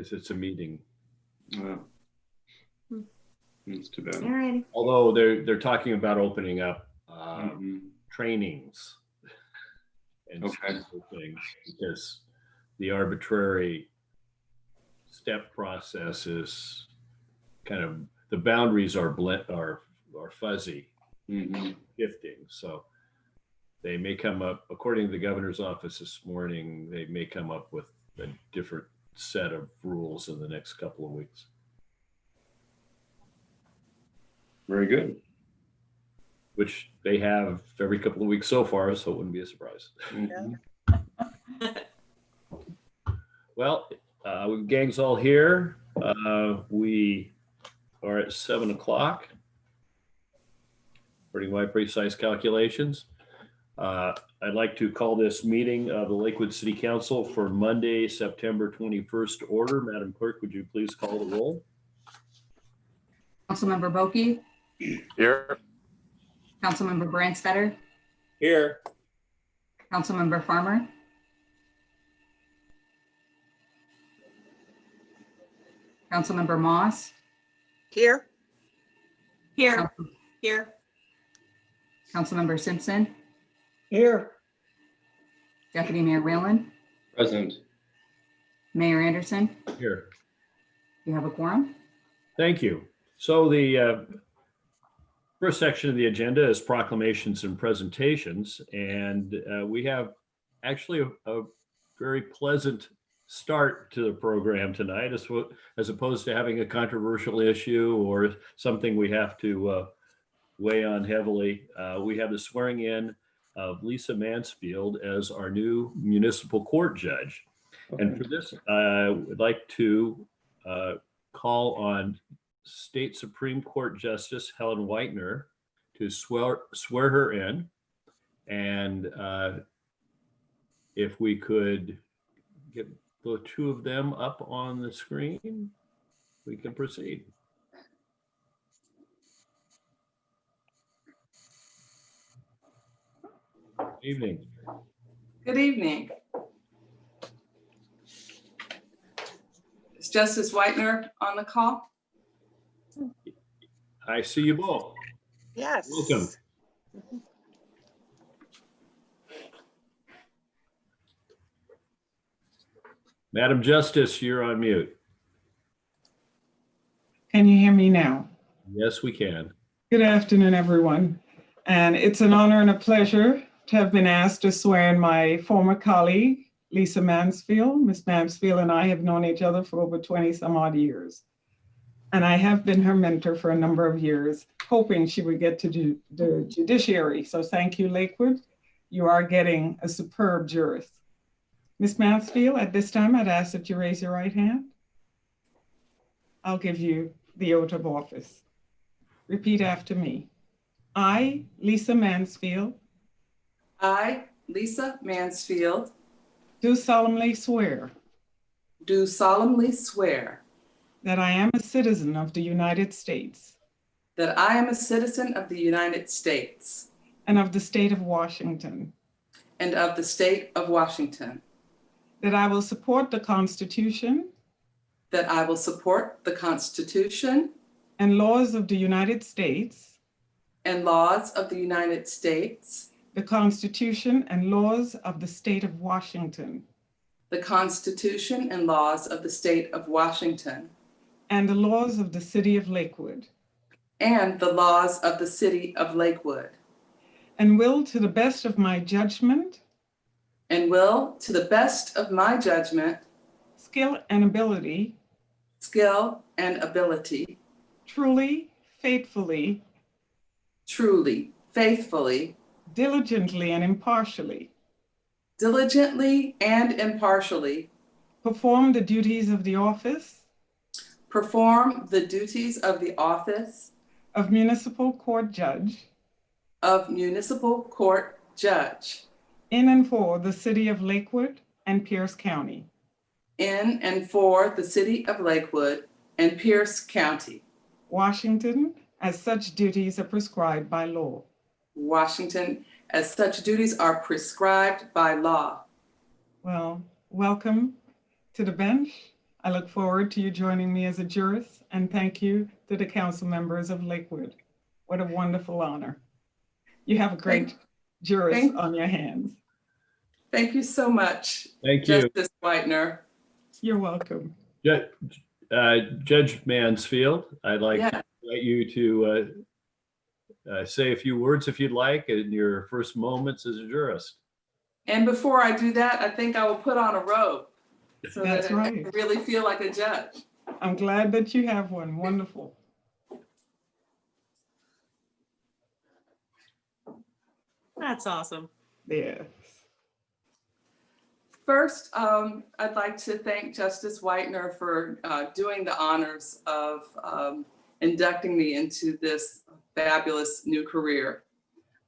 because it's a meeting. That's too bad. All righty. Although they're talking about opening up trainings and special things, because the arbitrary step process is kind of, the boundaries are fuzzy, shifting. So they may come up, according to the governor's office this morning, they may come up with a different set of rules in the next couple of weeks. Very good. Which they have every couple of weeks so far, so it wouldn't be a surprise. Well, gang's all here. We are at 7 o'clock, according to my precise calculations. I'd like to call this meeting of the Lakewood City Council for Monday, September 21st to order. Madam Clerk, would you please call the roll? Councilmember Boki. Here. Councilmember Branstetter. Here. Councilmember Farmer. Councilmember Moss. Here. Councilmember Simpson. Here. Deputy Mayor Whalen. Present. Mayor Anderson. Here. You have a quorum. Thank you. So the first section of the agenda is proclamations and presentations, and we have actually a very pleasant start to the program tonight, as opposed to having a controversial issue or something we have to weigh on heavily. We have the swearing in of Lisa Mansfield as our new municipal court judge. And for this, I would like to call on State Supreme Court Justice Helen Whitener to swear her in. And if we could get the two of them up on the screen, we can proceed. Good evening. Good evening. Is Justice Whitener on the call? I see you both. Yes. Welcome. Madam Justice, you're on mute. Can you hear me now? Yes, we can. Good afternoon, everyone. And it's an honor and a pleasure to have been asked to swear in my former colleague, Lisa Mansfield. Ms. Mansfield and I have known each other for over 20 some odd years. And I have been her mentor for a number of years, hoping she would get to do the judiciary. So thank you, Lakewood. You are getting a superb jurist. Ms. Mansfield, at this time, I'd ask that you raise your right hand. I'll give you the oath of office. Repeat after me. I, Lisa Mansfield. I, Lisa Mansfield, Do solemnly swear do solemnly swear that I am a citizen of the United States that I am a citizen of the United States and of the state of Washington, and of the state of Washington, that I will support the Constitution that I will support the Constitution and laws of the United States, and laws of the United States, the Constitution and laws of the state of Washington, the Constitution and laws of the state of Washington, and the laws of the city of Lakewood, and the laws of the city of Lakewood, and will, to the best of my judgment, and will, to the best of my judgment, skill, and ability, truly, faithfully, faithfully, diligently, and impartially diligently, and impartially perform the duties of the office perform the duties of the office of municipal court judge in and for the city of Lakewood and Pierce County, in and for the city of Lakewood and Pierce County, Washington, as such duties are prescribed by law. Washington, as such duties are prescribed by law. Well, welcome to the bench. I look forward to you joining me as a jurist, and thank you to the council members of Lakewood. What a wonderful honor. You have a great jurist on your hands. Thank you so much, Thank you. Justice Whitener. You're welcome. Judge Mansfield, I'd like Yeah. to invite you to say a few words if you'd like in your first moments as a jurist. And before I do that, I think I will put on a robe so That's that right. I really feel like a judge. I'm glad that you have one. Wonderful. That's awesome. Yes. First, I'd like to thank Justice Whitener for doing the honors of inducting me into this fabulous new career.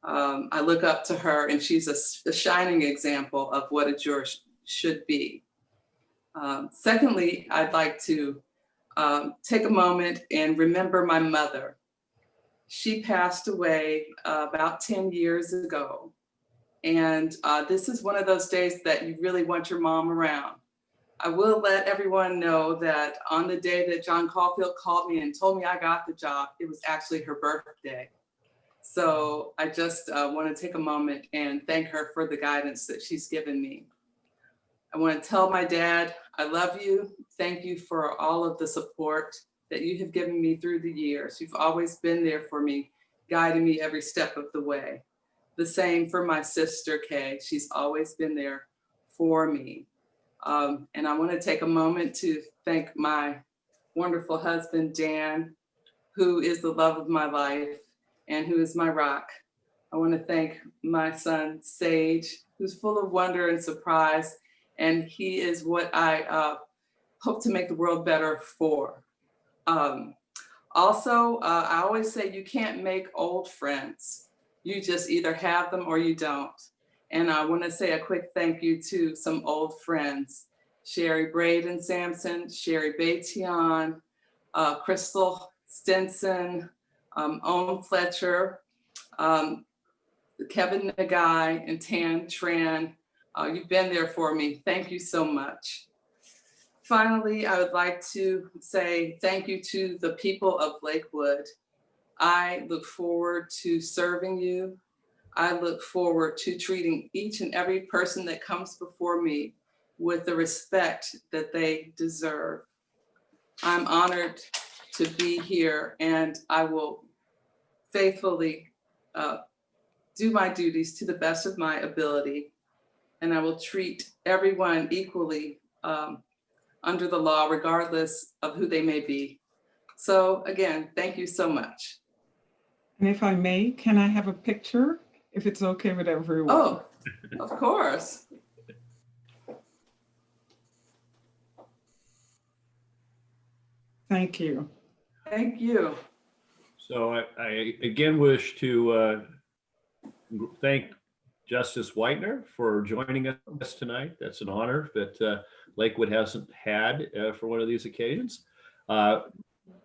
I look up to her, and she's a shining example of what a juror should be. Secondly, I'd like to take a moment and remember my mother. She passed away about 10 years ago. And this is one of those days that you really want your mom around. I will let everyone know that on the day that John Caulfield called me and told me I got the job, it was actually her birthday. So I just want to take a moment and thank her for the guidance that she's given me. I want to tell my dad, I love you. Thank you for all of the support that you have given me through the years. You've always been there for me, guiding me every step of the way. The same for my sister, Kay. She's always been there for me. And I want to take a moment to thank my wonderful husband, Dan, who is the love of my life and who is my rock. I want to thank my son, Sage, who's full of wonder and surprise. And he is what I hope to make the world better for. Also, I always say you can't make old friends. You just either have them or you don't. And I want to say a quick thank you to some old friends, Sherry Braden Sampson, Sherry Bation, Crystal Stinson, Owen Fletcher, Kevin Nagai, and Tan Tran. You've been there for me. Thank you so much. Finally, I would like to say thank you to the people of Lakewood. I look forward to serving you. I look forward to treating each and every person that comes before me with the respect that they deserve. I'm honored to be here, and I will faithfully do my duties to the best of my ability, and I will treat everyone equally under the law, regardless of who they may be. So again, thank you so much. And if I may, can I have a picture, if it's okay with everyone? Oh, of course. Thank you. Thank you. So I again wish to thank Justice Whitener for joining us tonight. That's an honor that Lakewood hasn't had for one of these occasions.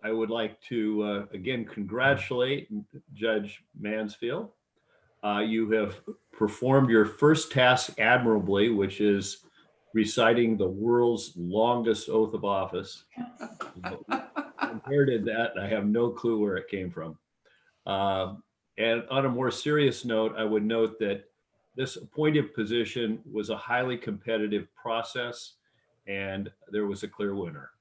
I would like to again congratulate Judge Mansfield. You have performed your first task admirably, which is reciting the world's longest oath of office. Inherited that, and I have no clue where it came from. And on a more serious note, I would note that this appointed position was a highly competitive process, and there was a clear winner.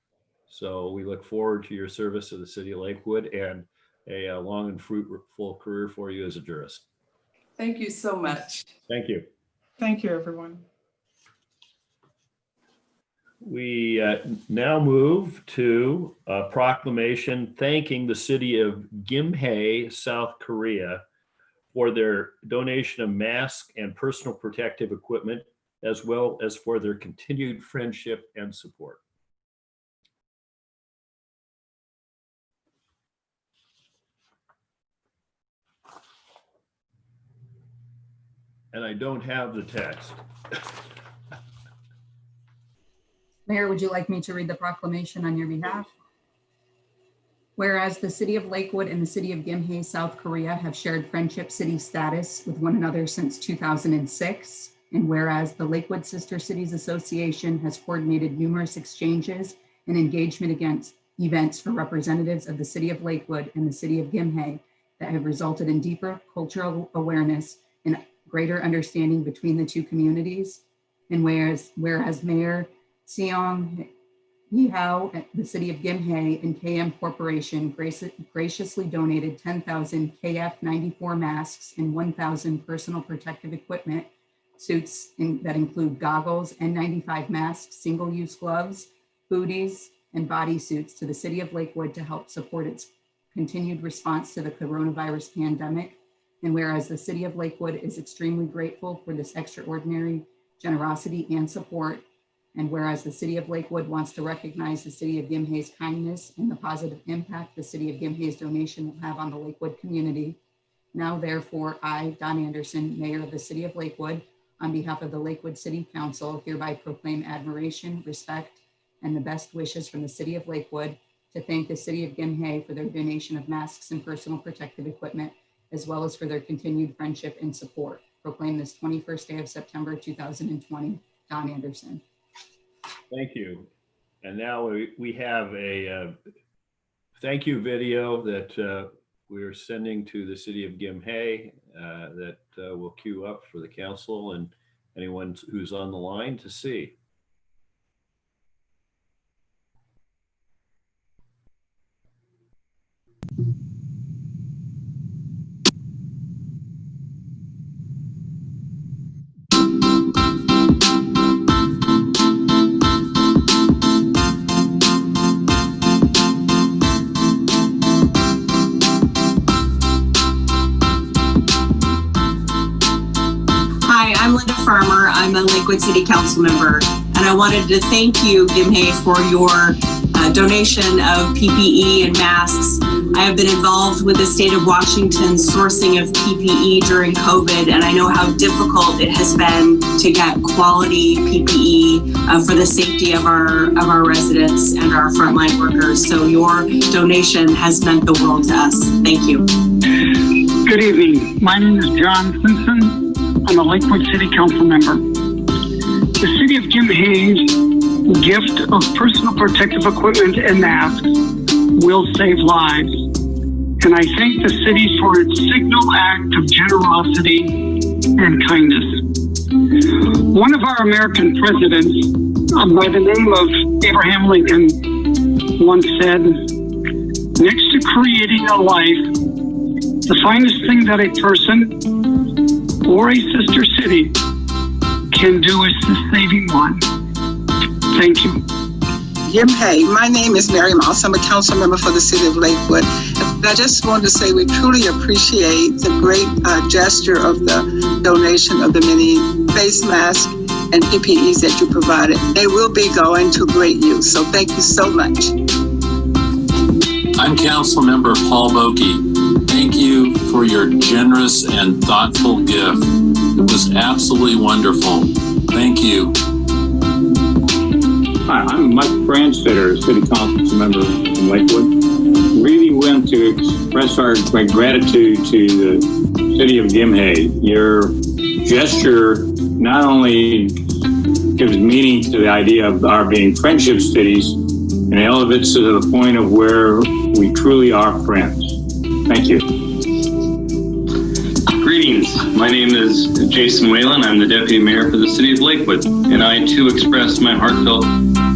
So we look forward to your service to the city of Lakewood and a long and fruitful career for you as a jurist. Thank you so much. Thank you. Thank you, everyone. We now move to a proclamation thanking the city of Gimhae, South Korea, for their donation of masks and personal protective equipment, as well as for their continued friendship and support. And I don't have the text. Mayor, would you like me to read the proclamation on your behalf? Whereas the city of Lakewood and the city of Gimhae, South Korea have shared friendship city status with one another since 2006. And whereas the Lakewood Sister Cities Association has coordinated numerous exchanges and engagement against events for representatives of the city of Lakewood and the city of Gimhae that have resulted in deeper cultural awareness and greater understanding between the two communities. And whereas Mayor Seong Yihao at the city of Gimhae and KM Corporation graciously donated 10,000 KF94 masks and 1,000 personal protective equipment suits that include goggles, N95 masks, single-use gloves, booties, and bodysuits to the city of Lakewood to help support its continued response to the coronavirus pandemic. And whereas the city of Lakewood is extremely grateful for this extraordinary generosity and support, and whereas the city of Lakewood wants to recognize the city of Gimhae's kindness and the positive impact the city of Gimhae's donation will have on the Lakewood community, now therefore I, Don Anderson, Mayor of the city of Lakewood, on behalf of the Lakewood City Council, hereby proclaim admiration, respect, and the best wishes from the city of Lakewood to thank the city of Gimhae for their donation of masks and personal protective equipment, as well as for their continued friendship and support. Proclaim this 21st day of September, 2020, Don Anderson. Thank you. And now we have a thank you video that we're sending to the city of Gimhae that we'll queue up for the council and anyone who's on the line to see. Hi, I'm Linda Farmer. I'm a Lakewood City Council member, and I wanted to thank you, Gimhae, for your donation of PPE and masks. I have been involved with the state of Washington's sourcing of PPE during COVID, and I know how difficult it has been to get quality PPE for the safety of our residents and our frontline workers. So your donation has meant the world to us. Thank you. Good evening. My name is John Simpson. I'm a Lakewood City Council member. The city of Gimhae's gift of personal protective equipment and masks will save lives. And I thank the city for its signal act of generosity and kindness. One of our American presidents, by the name of Abraham Lincoln, once said, next to creating a life, the finest thing that a person or a sister city can do is the saving one. Thank you. Gimhae, my name is Mary Moss. I'm a council member for the city of Lakewood. And I just wanted to say we truly appreciate the great gesture of the donation of the many face masks and PPEs that you provided. They will be going to great use. So thank you so much. I'm Council Member Paul Bokie. Thank you for your generous and thoughtful gift. It was absolutely wonderful. Thank you. Hi, I'm Mike Bransfitter, City Council member from Lakewood. Really want to express our gratitude to the City of Gimhae. Your gesture not only gives meaning to the idea of our being friendship cities and elevates to the point of where we truly are friends. Thank you. Greetings. My name is Jason Whalen. I'm the Deputy Mayor for the City of Lakewood, and I too express my heartfelt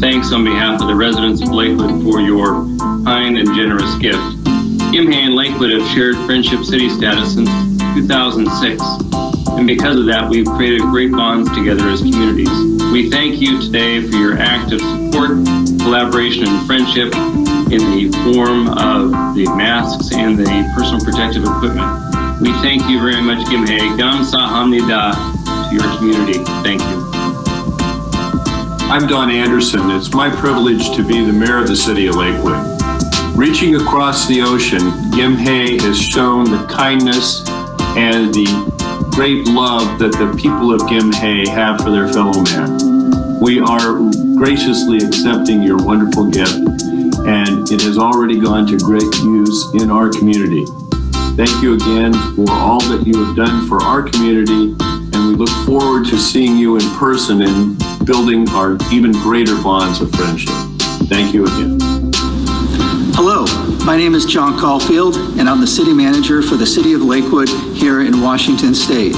thanks on behalf of the residents of Lakewood for your kind and generous gift. Gimhae and Lakewood have shared Friendship City status since 2006, and because of that, we've created great bonds together as communities. We thank you today for your act of support, collaboration, and friendship in the form of the masks and the personal protective equipment. We thank you very much, Gimhae. Gamsahamnida to your community. Thank you. I'm Don Anderson. It's my privilege to be the mayor of the city of Lakewood. Reaching across the ocean, Gimhae has shown the kindness and the great love that the people of Gimhae have for their fellow man. We are graciously accepting your wonderful gift, and it has already gone to great use in our community. Thank you again for all that you have done for our community, and we look forward to seeing you in person and building our even greater bonds of friendship. Thank you. Thank you again. Hello, my name is John Caulfield, and I'm the city manager for the city of Lakewood here in Washington State.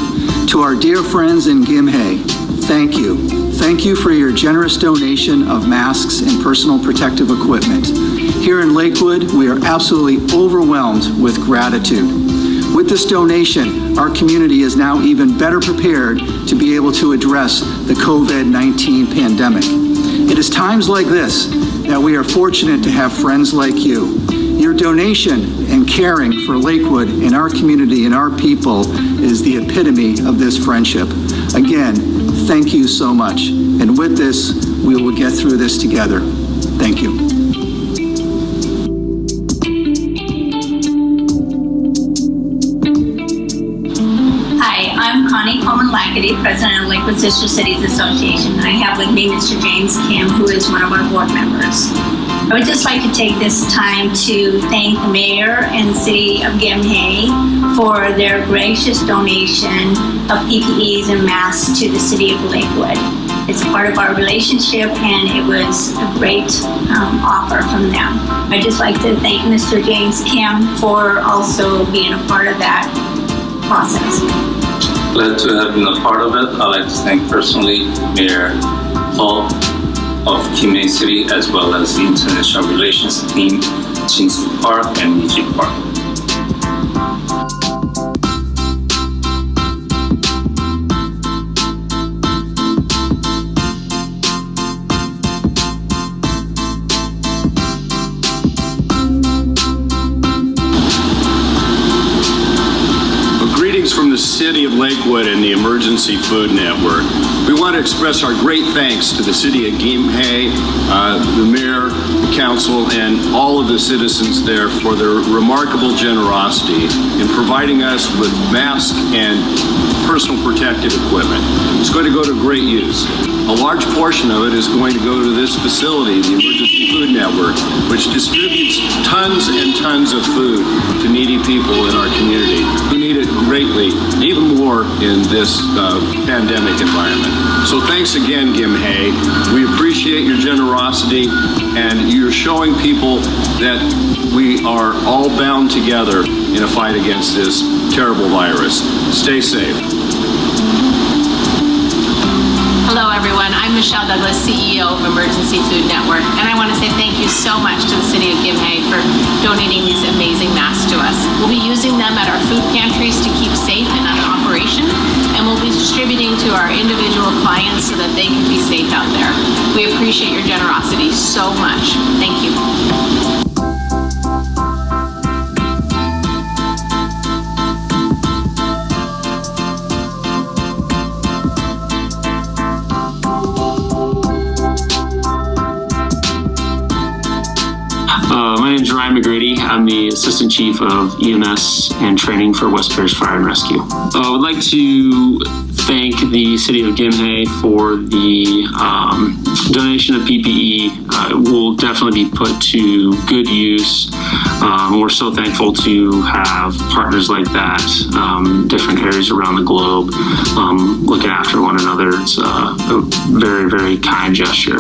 To our dear friends in Gimhe, thank you. Thank you for your generous donation of masks and personal protective equipment. Here in Lakewood, we are absolutely overwhelmed with gratitude. With this donation, our community is now even better prepared to be able to address the COVID-19 pandemic. It is times like this that we are fortunate to have friends like you. Your donation and caring for Lakewood and our community and our people is the epitome of this friendship. Again, thank you so much. And with this, we will get through this together. Thank you. I'm Connie Coleman-Lackady, President of Lakewood Sister Cities Association. I have with me Mr. James Kim, who is one of our board members. I would just like to take this time to thank the mayor and city of Gimhe for their gracious donation of PPEs and masks to the city of Lakewood. It's part of our relationship, and it was a great offer from them. I'd just like to thank Mr. James Kim for also being a part of that process. Glad to have been a part of it. I'd like to thank personally Mayor Paul of Gimhe City, as well as the International Relations team, Chinsu Park and Niji Park. From the City of Lakewood and the Emergency Food Network. We want to express our great thanks to the City of Gimhe, the Mayor, the Council, and all of the citizens there for their remarkable generosity in providing us with masks and personal protective equipment. It's going to go to great use. A large portion of it is going to go to this facility, the Emergency Food Network, which distributes tons and tons of food to needy people in our community who need it greatly, even more in this pandemic environment. So thanks again, Gimhe. We appreciate your generosity, and you're showing people that we are all bound together in a fight against this terrible virus. Stay safe. Hello, everyone. I'm Michelle Douglas, CEO of Emergency Food Network, and I want to say thank you so much to the City of Gimhe for donating these amazing masks to us. We'll be using them at our food pantries to keep safe and in operation, and we'll be distributing to our individual clients so that they can be safe out there. We appreciate your generosity so much. Thank you. My name is Ryan McGrady. I'm the Assistant Chief of EMS and Training for West Parish Fire and Rescue. I would like to thank the City of Gimhe for the donation of PPE. It will definitely be put to good use. We're so thankful to have partners like that, different areas around the globe, looking after one another. It's a very, very kind gesture.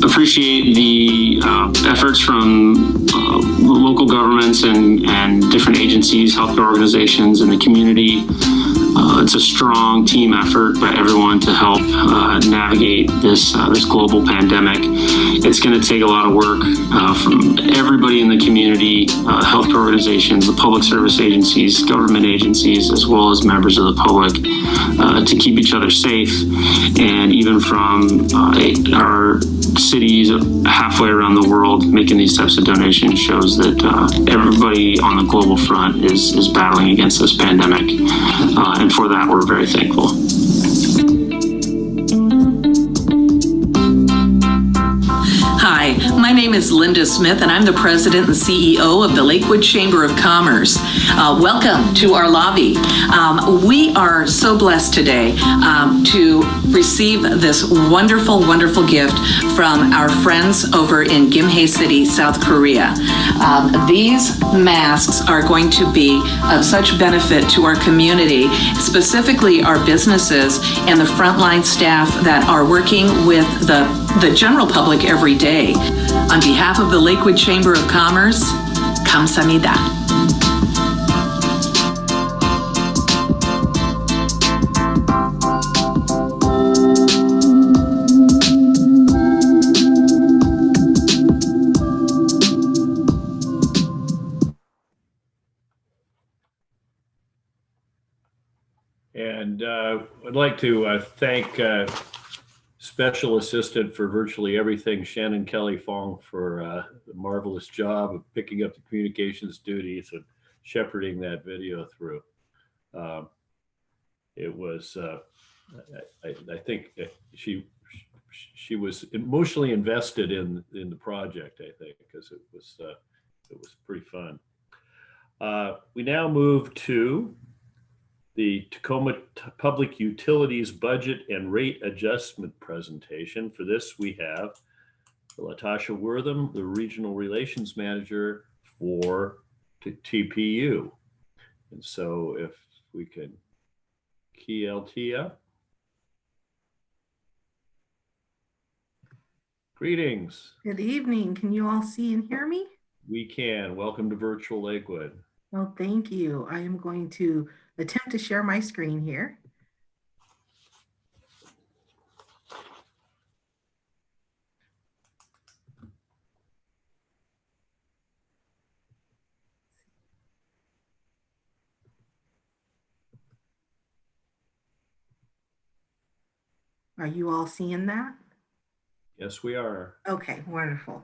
Appreciate the efforts from local governments and different agencies, healthcare organizations, and the community. It's a strong team effort by everyone to help navigate this global pandemic. It's going to take a lot of work from everybody in the community, healthcare organizations, the public service agencies, government agencies, as well as members of the public to keep each other safe. And even from our cities halfway around the world, making these types of donations shows that everybody on the global front is battling against this pandemic. And for that, we're very thankful. Hi, my name is Linda Smith, and I'm the president and CEO of the Lakewood Chamber of Commerce. Welcome to our lobby. We are so blessed today to receive this wonderful, wonderful gift from our friends over in Gimhe City, South Korea. These masks are going to be of such benefit to our community, specifically our businesses and the frontline staff that are working with the general public every day. On behalf behalf of the Lakewood Chamber of Commerce, kamsahamnida. And I'd like to thank Special Assistant for virtually everything, Shannon Kelly Fong, for the marvelous job of picking up the communications duties and shepherding that video through. It was, I think she was emotionally invested in the project, I think, because it was pretty fun. We now move to the Tacoma Public Utilities Budget and Rate Adjustment presentation. For this, we have Latasha Wortham, the Regional Relations Manager for TPU. And so if we can key LT up. Greetings. Good evening. Can you all see and hear me? We can. Welcome to Virtual Lakewood. Well, thank you. I am going to attempt to share my screen here. Are you all seeing that? Yes, we are. Okay, wonderful.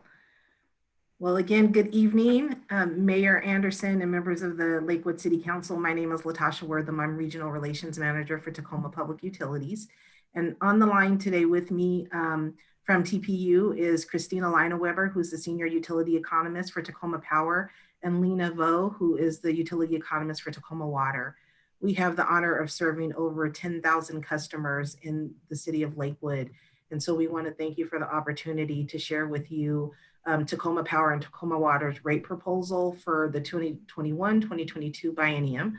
Well, again, good evening, Mayor Anderson and members of the Lakewood City Council. My name is Latasha Wortham. I'm Regional Relations Manager for Tacoma Public Utilities. And on the line today with me from TPU is Christina Leineweber, who's the Senior Utility Economist for Tacoma Power, and Lena Vo, who is the Utility Economist for Tacoma Water. We have the honor of serving over 10,000 customers in the city of Lakewood. And so we want to thank you for the opportunity to share with you Tacoma Power and Tacoma Water's rate proposal for the 2021-2022 biennium.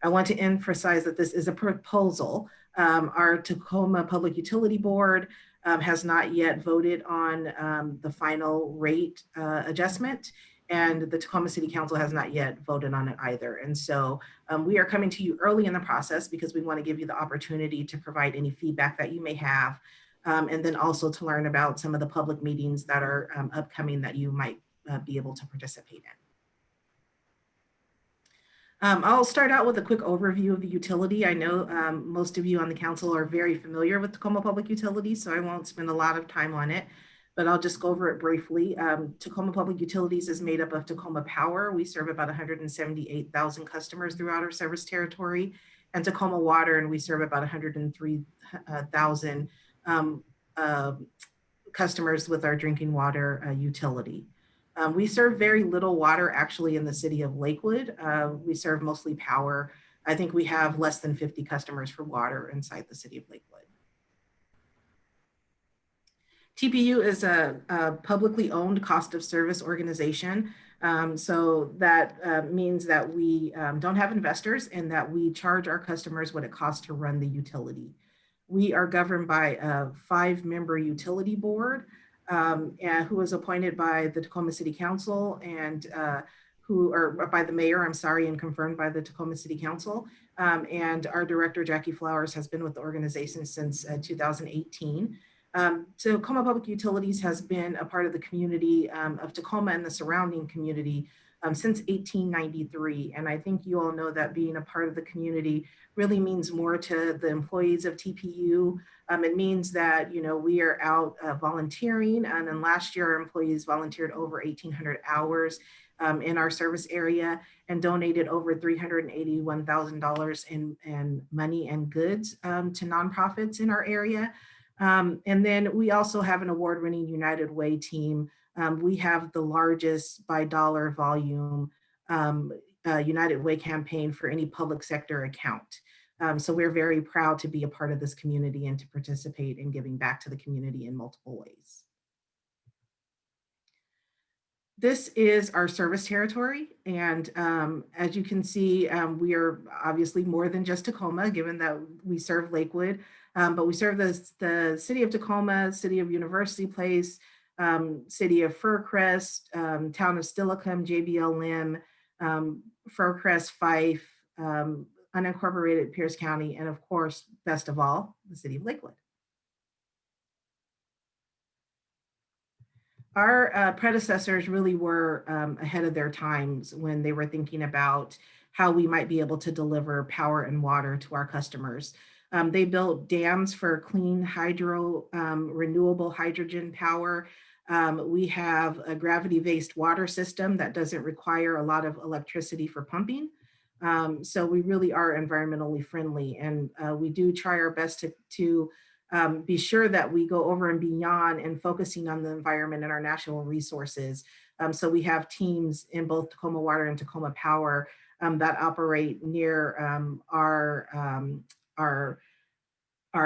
I want to emphasize that this is a proposal. Our Tacoma Public Utility Board has not yet voted on the final rate adjustment, and the Tacoma City Council has not yet voted on it either. And so we are coming to you early in the process because we want to give you the opportunity to provide any feedback that you may have. And then also to learn about some of the public meetings that are upcoming that you might be able to participate in. I'll start out with a quick overview of the utility. I know most of you on the council are very familiar with Tacoma Public Utilities, so I won't spend a lot of time on it, but I'll just go over it briefly. Tacoma Public Utilities is made up of Tacoma Power. We serve about 178,000 customers throughout our service territory, and Tacoma Water, and we serve about 103,000 customers with our drinking water utility. We serve very little water actually in the city of Lakewood. We serve mostly power. I think we have less than 50 customers for water inside the city of Lakewood. TPU is a publicly owned cost of service organization. So that means that we don't have investors and that we charge our customers what it costs to run the utility. We are governed by a 5-member utility board who is appointed by the Tacoma City Council and by the mayor, and confirmed by the Tacoma City Council. And our director, Jackie Flowers, has been with the organization since 2018. Tacoma Public Utilities has been a part of the community of Tacoma and the surrounding community since 1893. And I think you all know that being a part of the community really means more to the employees of TPU. It means that, we are out volunteering, and then last year our employees volunteered over 1,800 hours in our service area and donated over $381,000 in money and goods to nonprofits in our area. And then we also have an award-winning United Way team. We have the largest by dollar volume United Way campaign for any public sector account. So we're very proud to be a part of this community and to participate in giving back to the community in multiple ways. This is our service territory. And as you can see, we are obviously more than just Tacoma, given that we serve Lakewood, but we serve the city of Tacoma, city of University Place, City of Fircrest, Town of Steilacoom, JBL Lim, Fircrest, Fife, unincorporated Pierce County, and of course, best of all, the City of Lakewood. Our predecessors really were ahead of their times when they were thinking about how we might be able to deliver power and water to our customers. They built dams for clean hydro, renewable hydrogen power. We have a gravity-based water system that doesn't require a lot of electricity for pumping. So we really are environmentally friendly, and we do try our best to be sure that we go over and beyond and focusing on the environment and our natural resources. So we have teams in both Tacoma Water and Tacoma Power that operate near our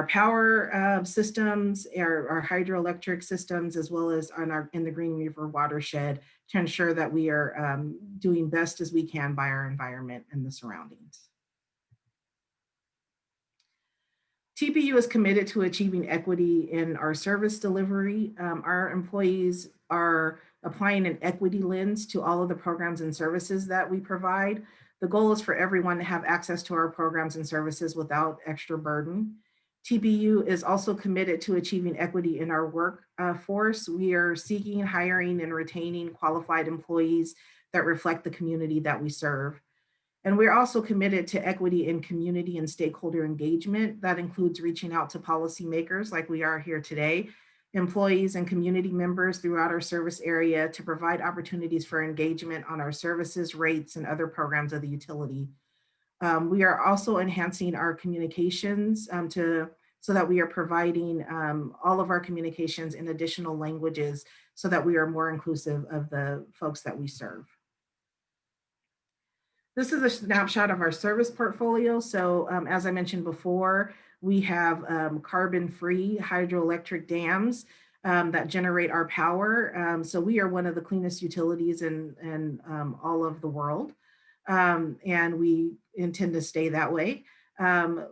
power systems, our hydroelectric systems, as well as in the Green River watershed to ensure that we are doing best as we can by our environment and the surroundings. TPU is committed to achieving equity in our service delivery. Our employees are applying an equity lens to all of the programs and services that we provide. The goal is for everyone to have access to our programs and services without extra burden. TPU is also committed to achieving equity in our workforce. We are seeking, hiring, and retaining qualified employees that reflect the community that we serve. And we're also committed to equity in community and stakeholder engagement. That includes reaching out to policymakers like we are here today, employees and community members throughout our service area to provide opportunities for engagement on our services, rates, and other programs of the utility. We are also enhancing our communications so that we are providing all of our communications in additional languages so that we are more inclusive of the folks that we serve. This is a snapshot of our service portfolio. So as I mentioned before, we have carbon-free hydroelectric dams that generate our power. So we are one of the cleanest utilities in all of the world. And we intend to stay that way.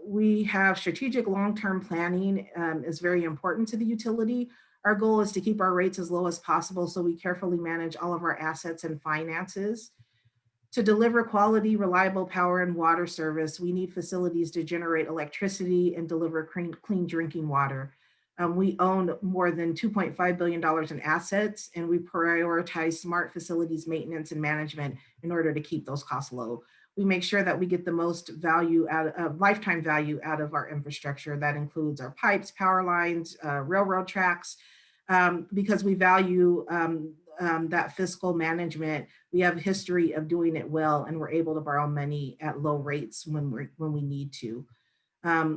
We have strategic long-term planning is very important to the utility. Our goal is to keep our rates as low as possible, so we carefully manage all of our assets and finances. To deliver quality, reliable power and water service, we need facilities to generate electricity and deliver clean drinking water. We own more than $2.5 billion in assets, and we prioritize smart facilities maintenance and management in order to keep those costs low. We make sure that we get the most value lifetime value out of our infrastructure. That includes our pipes, power lines, railroad tracks, because we value that fiscal management. We have a history of doing it well, and we're able to borrow money at low rates when we need to.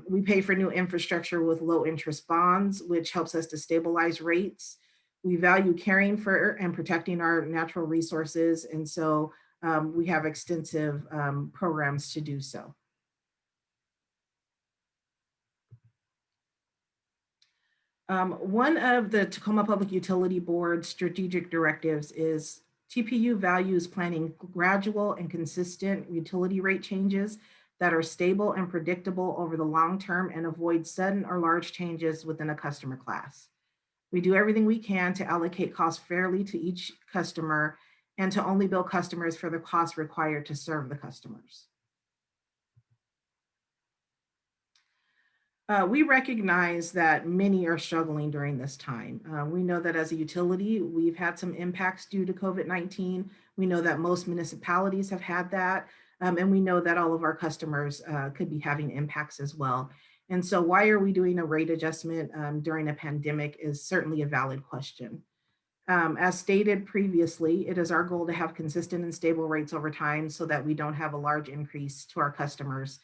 We pay for new infrastructure with low interest bonds, which helps us to stabilize rates. We value caring for and protecting our natural resources, and so we have extensive programs to do so. One of the Tacoma Public Utility Board's strategic directives is TPU values planning gradual and consistent utility rate changes that are stable and predictable over the long term and avoid sudden or large changes within a customer class. We do everything we can to allocate costs fairly to each customer and to only bill customers for the costs required to serve the customers. We recognize that many are struggling during this time. We know that as a utility, we've had some impacts due to COVID-19. We know that most municipalities have had that, and we know that all of our customers could be having impacts as well. And so why are we doing a rate adjustment during a pandemic is certainly a valid question. As stated previously, it is our goal to have consistent and stable rates over time so that we don't have a large increase to our customers.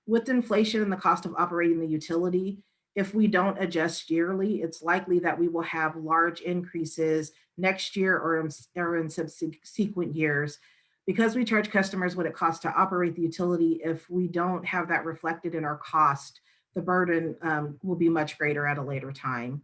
With inflation and the cost of operating the utility, if we don't adjust yearly, it's likely that we will have large increases next year or in subsequent years. Because we charge customers what it costs to operate the utility, if we don't have that reflected in our cost, the burden will be much greater at a later time.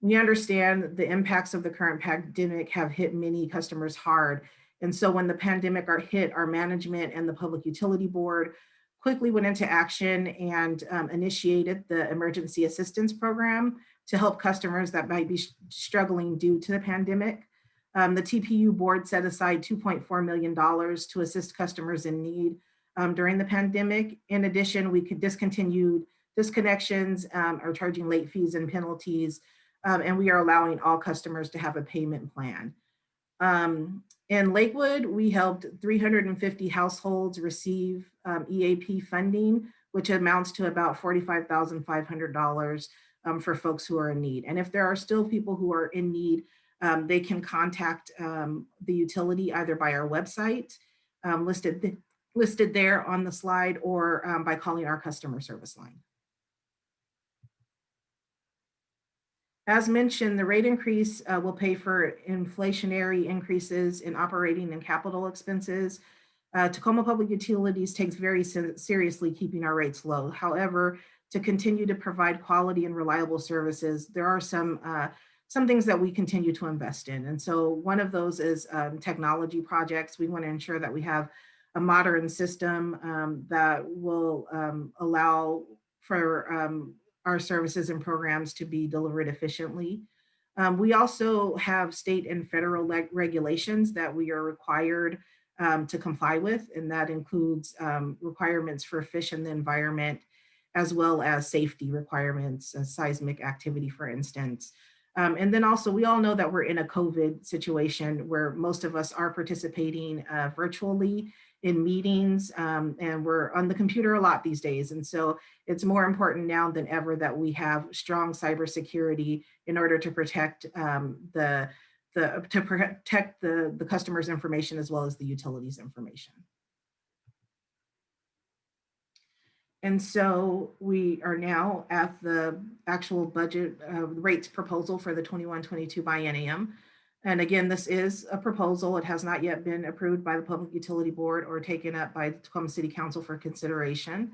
We understand the impacts of the current pandemic have hit many customers hard. And so when the pandemic hit, our management and the Public Utility Board quickly went into action and initiated the Emergency Assistance Program to help customers that might be struggling due to the pandemic. The TPU board set aside $2.4 million to assist customers in need during the pandemic. In addition, we could discontinue disconnections or charging late fees and penalties, and we are allowing all customers to have a payment plan. In Lakewood, we helped 350 households receive EAP funding, which amounts to about $45,500 for folks who are in need. And if there are still people who are in need, they can contact the utility either by our website, listed there on the slide, or by calling our customer service line. As mentioned, the rate increase will pay for inflationary increases in operating and capital expenses. Tacoma Public Utilities takes very seriously keeping our rates low. However, to continue to provide quality and reliable services, there are some things that we continue to invest in. And so one of those is technology projects. We want to ensure that we have a modern system that will allow for our services and programs to be delivered efficiently. We also have state and federal regulations that we are required to comply with, and that includes requirements for fish in the environment, as well as safety requirements, seismic activity, for instance. And then also, we all know that we're in a COVID situation where most of us are participating virtually in meetings, and we're on the computer a lot these days. And so it's more important now than ever that we have strong cybersecurity in order to protect the customer's information as well as the utilities information. And so we are now at the actual budget rates proposal for the 21-22 biennium. And again, this is a proposal. It has not yet been approved by the Public Utility Board or taken up by the Tacoma City Council for consideration.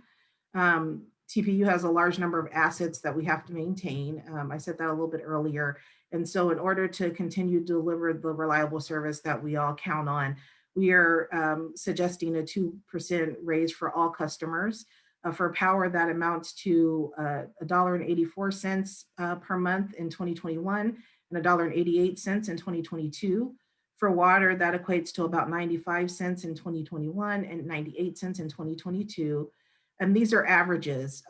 TPU has a large number of assets that we have to maintain. I said that a little bit earlier. And so in order to continue to deliver the reliable service that we all count on, we are suggesting a 2% raise for all customers. For power, that amounts to $1.84 per month in 2021 and $1.88 in 2022. For water, that equates to about 95 cents in 2021 and 98 cents in 2022. And these are averages.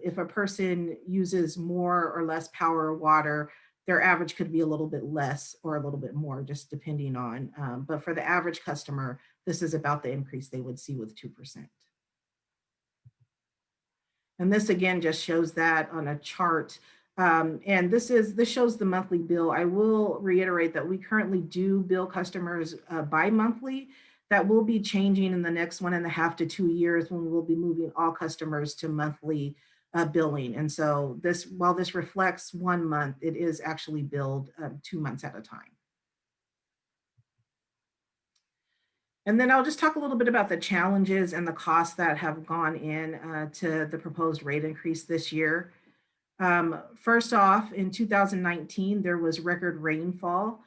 If a person uses more or less power or water, their average could be a little bit less or a little bit more, just depending on. But for the average customer, this is about the increase they would see with 2%. And this again just shows that on a chart. And this shows the monthly bill. I will reiterate that we currently do bill customers bi-monthly. That will be changing in the next 1.5 to 2 years when we'll be moving all customers to monthly billing. And so while this reflects 1 month, it is actually billed 2 months at a time. And then I'll just talk a little bit about the challenges and the costs that have gone in to the proposed rate increase this year. First off, in 2019, there was record rainfall.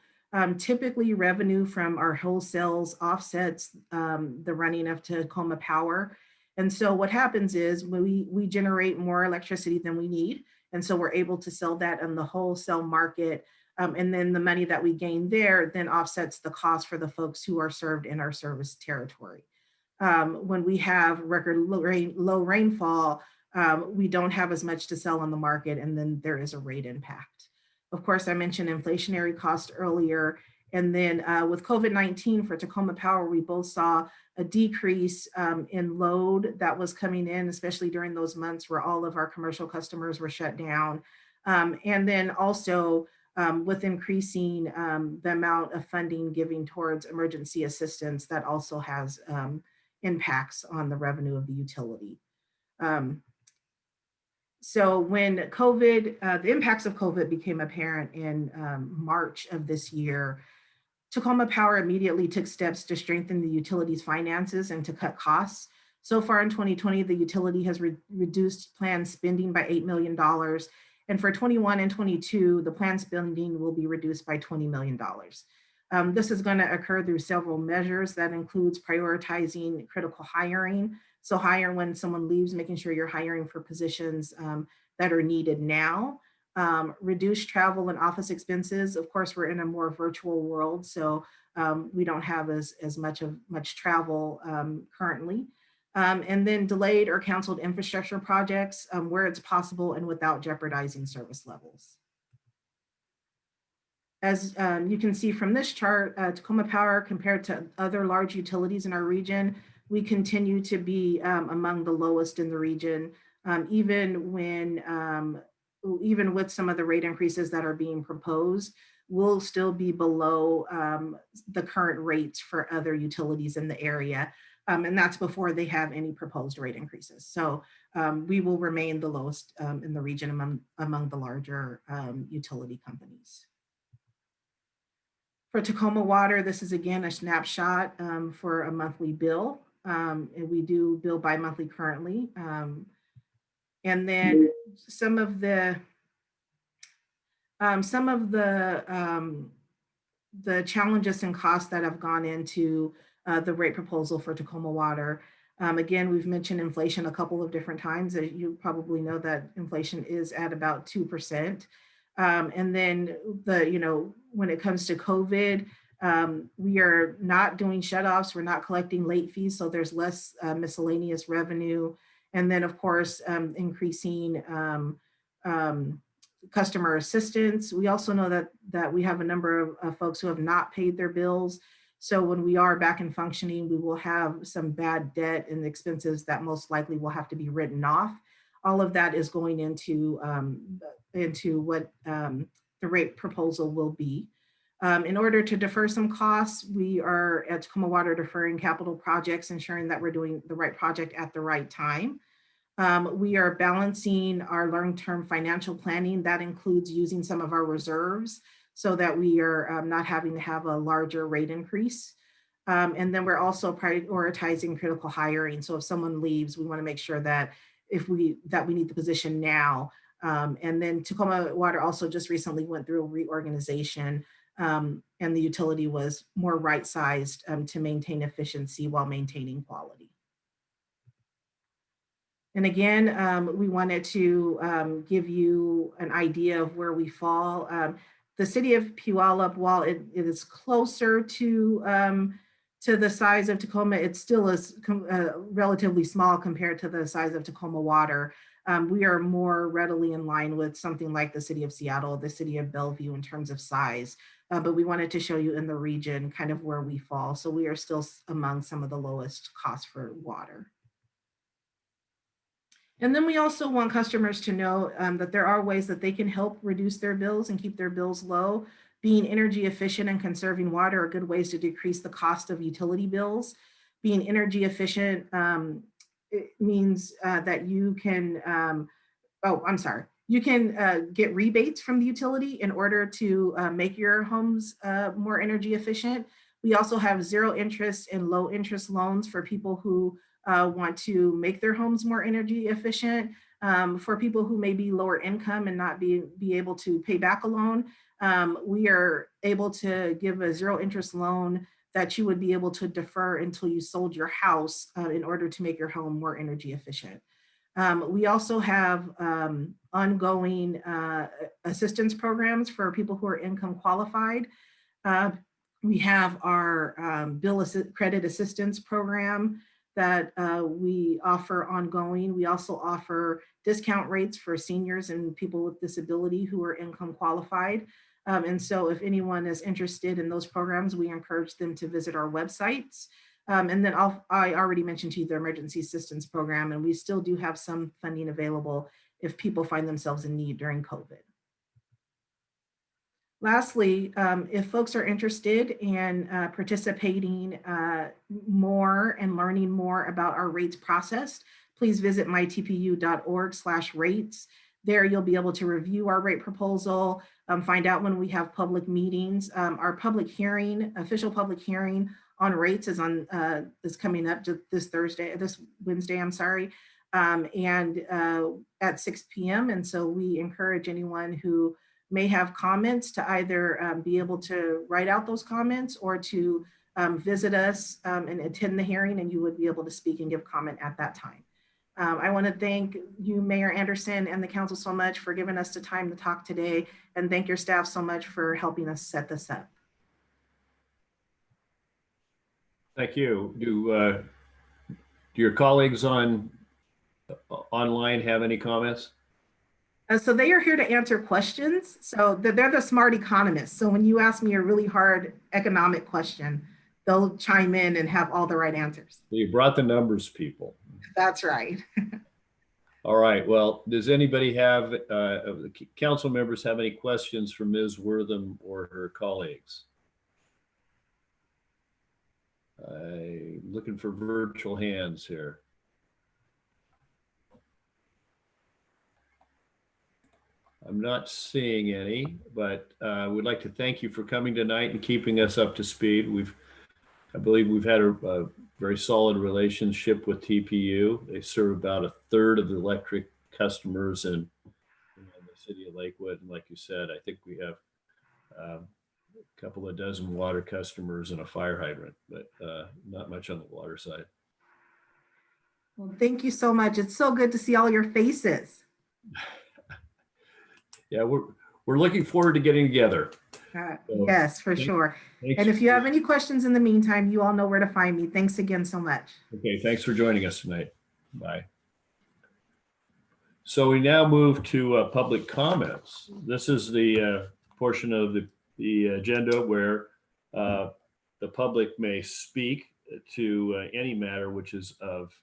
Typically, revenue from our wholesales offsets the running of Tacoma Power. And so what happens is we generate more electricity than we need. And so we're able to sell that in the wholesale market. And then the money that we gain there then offsets the cost for the folks who are served in our service territory. When we have record low rainfall, we don't have as much to sell on the market, and then there is a rate impact. Of course, I mentioned inflationary cost earlier. And then with COVID-19 for Tacoma Power, we both saw a decrease in load that was coming in, especially during those months where all of our commercial customers were shut down. And then also with increasing the amount of funding giving towards emergency assistance, that also has impacts on the revenue of the utility. So when the impacts of COVID became apparent in March of this year, Tacoma Power immediately took steps to strengthen the utility's finances and to cut costs. So far in 2020, the utility has reduced planned spending by $8 million. And for 21 and 22, the planned spending will be reduced by $20 million. This is going to occur through several measures that includes prioritizing critical hiring. So hiring when someone leaves, making sure you're hiring for positions that are needed now. reduce travel and office expenses. Of course, we're in a more virtual world, so we don't have as much travel currently. And then delayed or canceled infrastructure projects where it's possible and without jeopardizing service levels. As you can see from this chart, Tacoma Power, compared to other large utilities in our region, we continue to be among the lowest in the region, even with some of the rate increases that are being proposed. We'll still be below the current rates for other utilities in the area. And that's before they have any proposed rate increases. So we will remain the lowest in the region among the larger utility companies. For Tacoma Water, this is again a snapshot for a monthly bill. And we do bill bi-monthly currently. And then some of the challenges and costs that have gone into the rate proposal for Tacoma Water. Again, we've mentioned inflation a couple of different times. You probably know that inflation is at about 2%. And then when it comes to COVID, we are not doing shutoffs. We're not collecting late fees, so there's less miscellaneous revenue. And then, of course, increasing customer assistance. We also know that we have a number of folks who have not paid their bills. So when we are back in functioning, we will have some bad debt and expenses that most likely will have to be written off. All of that is going into what the rate proposal will be. In order to defer some costs, we are at Tacoma Water deferring capital projects, ensuring that we're doing the right project at the right time. We are balancing our long-term financial planning. That includes using some of our reserves so that we are not having to have a larger rate increase. And then we're also prioritizing critical hiring. So if someone leaves, we want to make sure that we need the position now. And then Tacoma Water also just recently went through a reorganization, and the utility was more right-sized to maintain efficiency while maintaining quality. And again, we wanted to give you an idea of where we fall. The city of Puyallup, while it is closer to the size of Tacoma, it still is relatively small compared to the size of Tacoma Water. We are more readily in line with something like the city of Seattle, the city of Bellevue in terms of size. But we wanted to show you in the region kind of where we fall. So we are still among some of the lowest costs for water. And then we also want customers to know that there are ways that they can help reduce their bills and keep their bills low. Being energy efficient and conserving water are good ways to decrease the cost of utility bills. Being energy efficient it means that you can, you can get rebates from the utility in order to make your homes more energy efficient. We also have zero interest and low interest loans for people who want to make their homes more energy efficient. For people who may be lower income and not be able to pay back a loan, we are able to give a zero interest loan that you would be able to defer until you sold your house in order to make your home more energy efficient. We also have ongoing assistance programs for people who are income qualified. We have our bill credit assistance program that we offer ongoing. We also offer discount rates for seniors and people with disability who are income qualified. And so if anyone is interested in those programs, we encourage them to visit our websites. And then I already mentioned to you the emergency assistance program, and we still do have some funding available if people find themselves in need during COVID. Lastly, if folks are interested in participating more and learning more about our rates process, please visit mytpu.org/rates. There you'll be able to review our rate proposal, find out when we have public meetings. Our public hearing, official public hearing on rates is coming up this Wednesday, I'm sorry, and at 6 p.m. And so we encourage anyone who may have comments to either be able to write out those comments or to visit us and attend the hearing, and you would be able to speak and give comment at that time. I want to thank you, Mayor Anderson, and the council so much for giving us the time to talk today, and thank your staff so much for helping us set this up. Thank you. Do your colleagues online have any comments? So they are here to answer questions. So they're the smart economists. So when you ask me a really hard economic question, they'll chime in and have all the right answers. You brought the numbers people. That's right. All right. Well, does anybody have, the council members have any questions for Ms. Wortham or her colleagues? I'm looking for virtual hands here. I'm not seeing any, but I would like to thank you for coming tonight and keeping us up to speed. I believe we've had a very solid relationship with TPU. They serve about 1/3 of the electric customers in the city of Lakewood. And like you said, I think we have a couple of dozen water customers and a fire hydrant, but not much on the water side. Well, thank you so much. It's so good to see all your faces. Yeah, we're looking forward to getting together. Yes, for sure. And if you have any questions in the meantime, you all know where to find me. Thanks again so much. Okay, thanks for joining us tonight. Bye. So we now move to public comments. This is the portion of the agenda where the public may speak to any matter which is of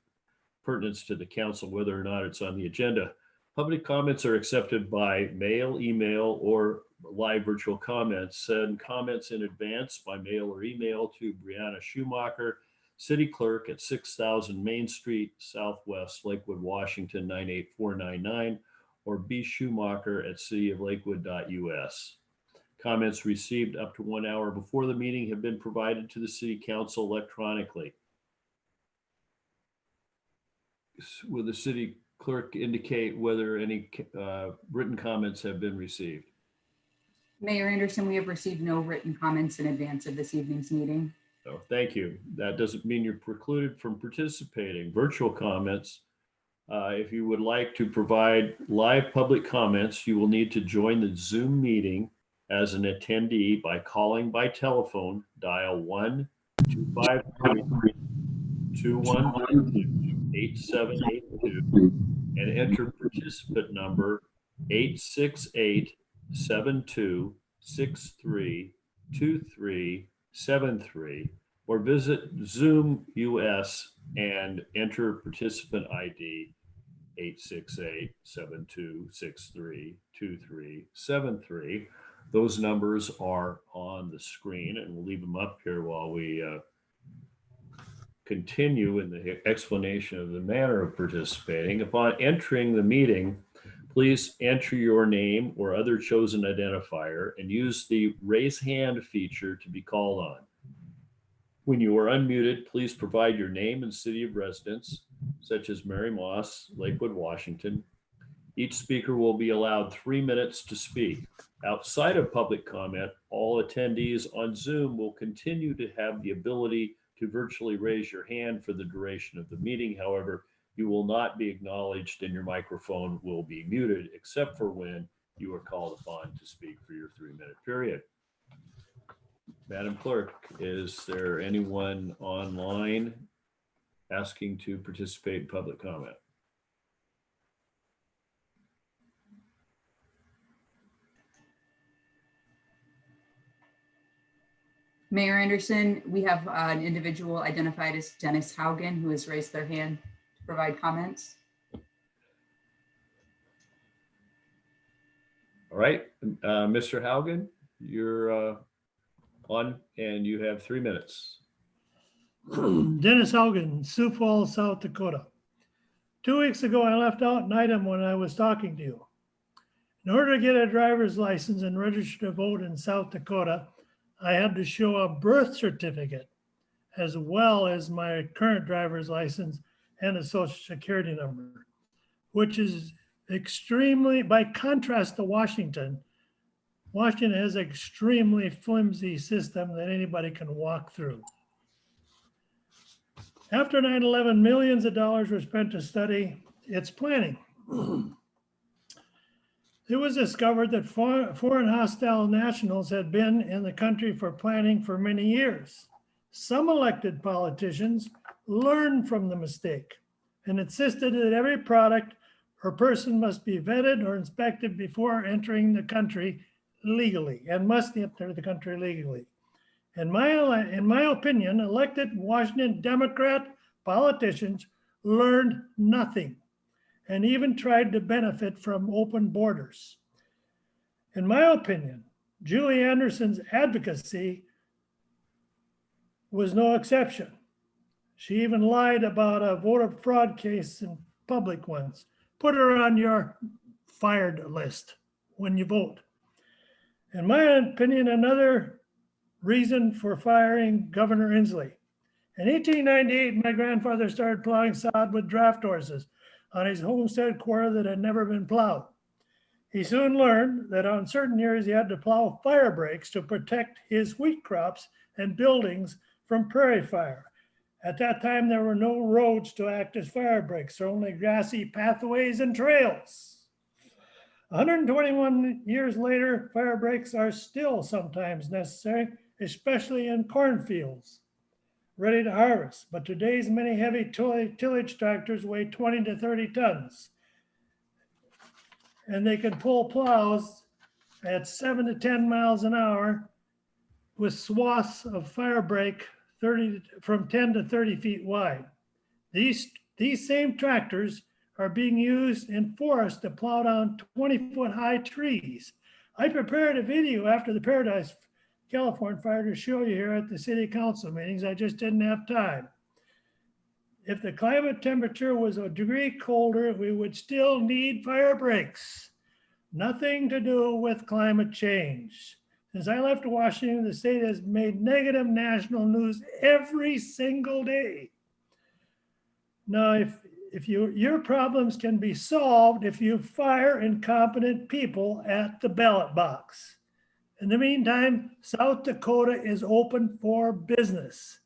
pertinence to the council, whether or not it's on the agenda. Public comments are accepted by mail, email, or live virtual comments. Send comments in advance by mail or email to Brianna Schumacher, City Clerk at 6000 Main Street, Southwest, Lakewood, Washington, 98499, or bschumacher@cityoflakewood.us. Comments received up to 1 hour before the meeting have been provided to the City Council electronically. Will the City Clerk indicate whether any written comments have been received? Mayor Anderson, we have received no written comments in advance of this evening's meeting. So thank you. That doesn't mean you're precluded from participating. Virtual comments, if you would like to provide live public comments, you will need to join the Zoom meeting as an attendee by calling by telephone, dial 1-253-212-8782 and enter participant number 868-7263-2373, or visit Zoom US and enter participant ID 868-7263-2373. Those numbers are on the screen, and we'll leave them up here while we continue in the explanation of the manner of participating. Upon entering the meeting, please enter your name or other chosen identifier and use the raise hand feature to be called on. When you are unmuted, please provide your name and city of residence, such as Mary Moss, Lakewood, Washington. Each speaker will be allowed 3 minutes to speak. Outside of public comment, all attendees on Zoom will continue to have the ability to virtually raise your hand for the duration of the meeting. However, you will not be acknowledged and your microphone will be muted, except for when you are called upon to speak for your 3-minute period. Madam Clerk, is there anyone online asking to participate in public comment? Mayor Anderson, we have an individual identified as Dennis Haugen who has raised their hand to provide comments. All right, Mr. Haugen, you're on and you have 3 minutes. Dennis Haugen, Sioux Falls, South Dakota. 2 weeks ago, I left out an item when I was talking to you. In order to get a driver's license and register to vote in South Dakota, I had to show a birth certificate as well as my current driver's license and a social security number, which is extremely, by contrast to Washington, Washington has an extremely flimsy system that anybody can walk through. After 9/11, millions of dollars were spent to study its planning. It was discovered that foreign hostile nationals had been in the country for planning for many years. Some elected politicians learned from the mistake and insisted that every product or person must be vetted or inspected before entering the country legally and must enter the country legally. In my opinion, elected Washington Democrat politicians learned nothing and even tried to benefit from open borders. In my opinion, Julie Anderson's advocacy was no exception. She even lied about a voter fraud case in public once. Put her on your fired list when you vote. In my opinion, another reason for firing Governor Inslee. In 1898, my grandfather started plowing sod with draft horses on his homestead quarter that had never been plowed. He soon learned that on certain years he had to plow fire breaks to protect his wheat crops and buildings from prairie fire. At that time, there were no roads to act as fire breaks, only grassy pathways and trails. 121 years later, fire breaks are still sometimes necessary, especially in cornfields ready to harvest. But today's many heavy tillage tractors weigh 20 to 30 tons. And they can pull plows at 7 to 10 miles an hour with swaths of fire break from 10 to 30 feet wide. These same tractors are being used in forests to plow down 20-foot high trees. I prepared a video after the Paradise, California fire to show you here at the city council meetings. I just didn't have time. If the climate temperature was a degree colder, we would still need fire breaks. Nothing to do with climate change. Since I left Washington, the state has made negative national news every single day. Now, if your problems can be solved if you fire incompetent people at the ballot box. In the meantime, South Dakota is open for business,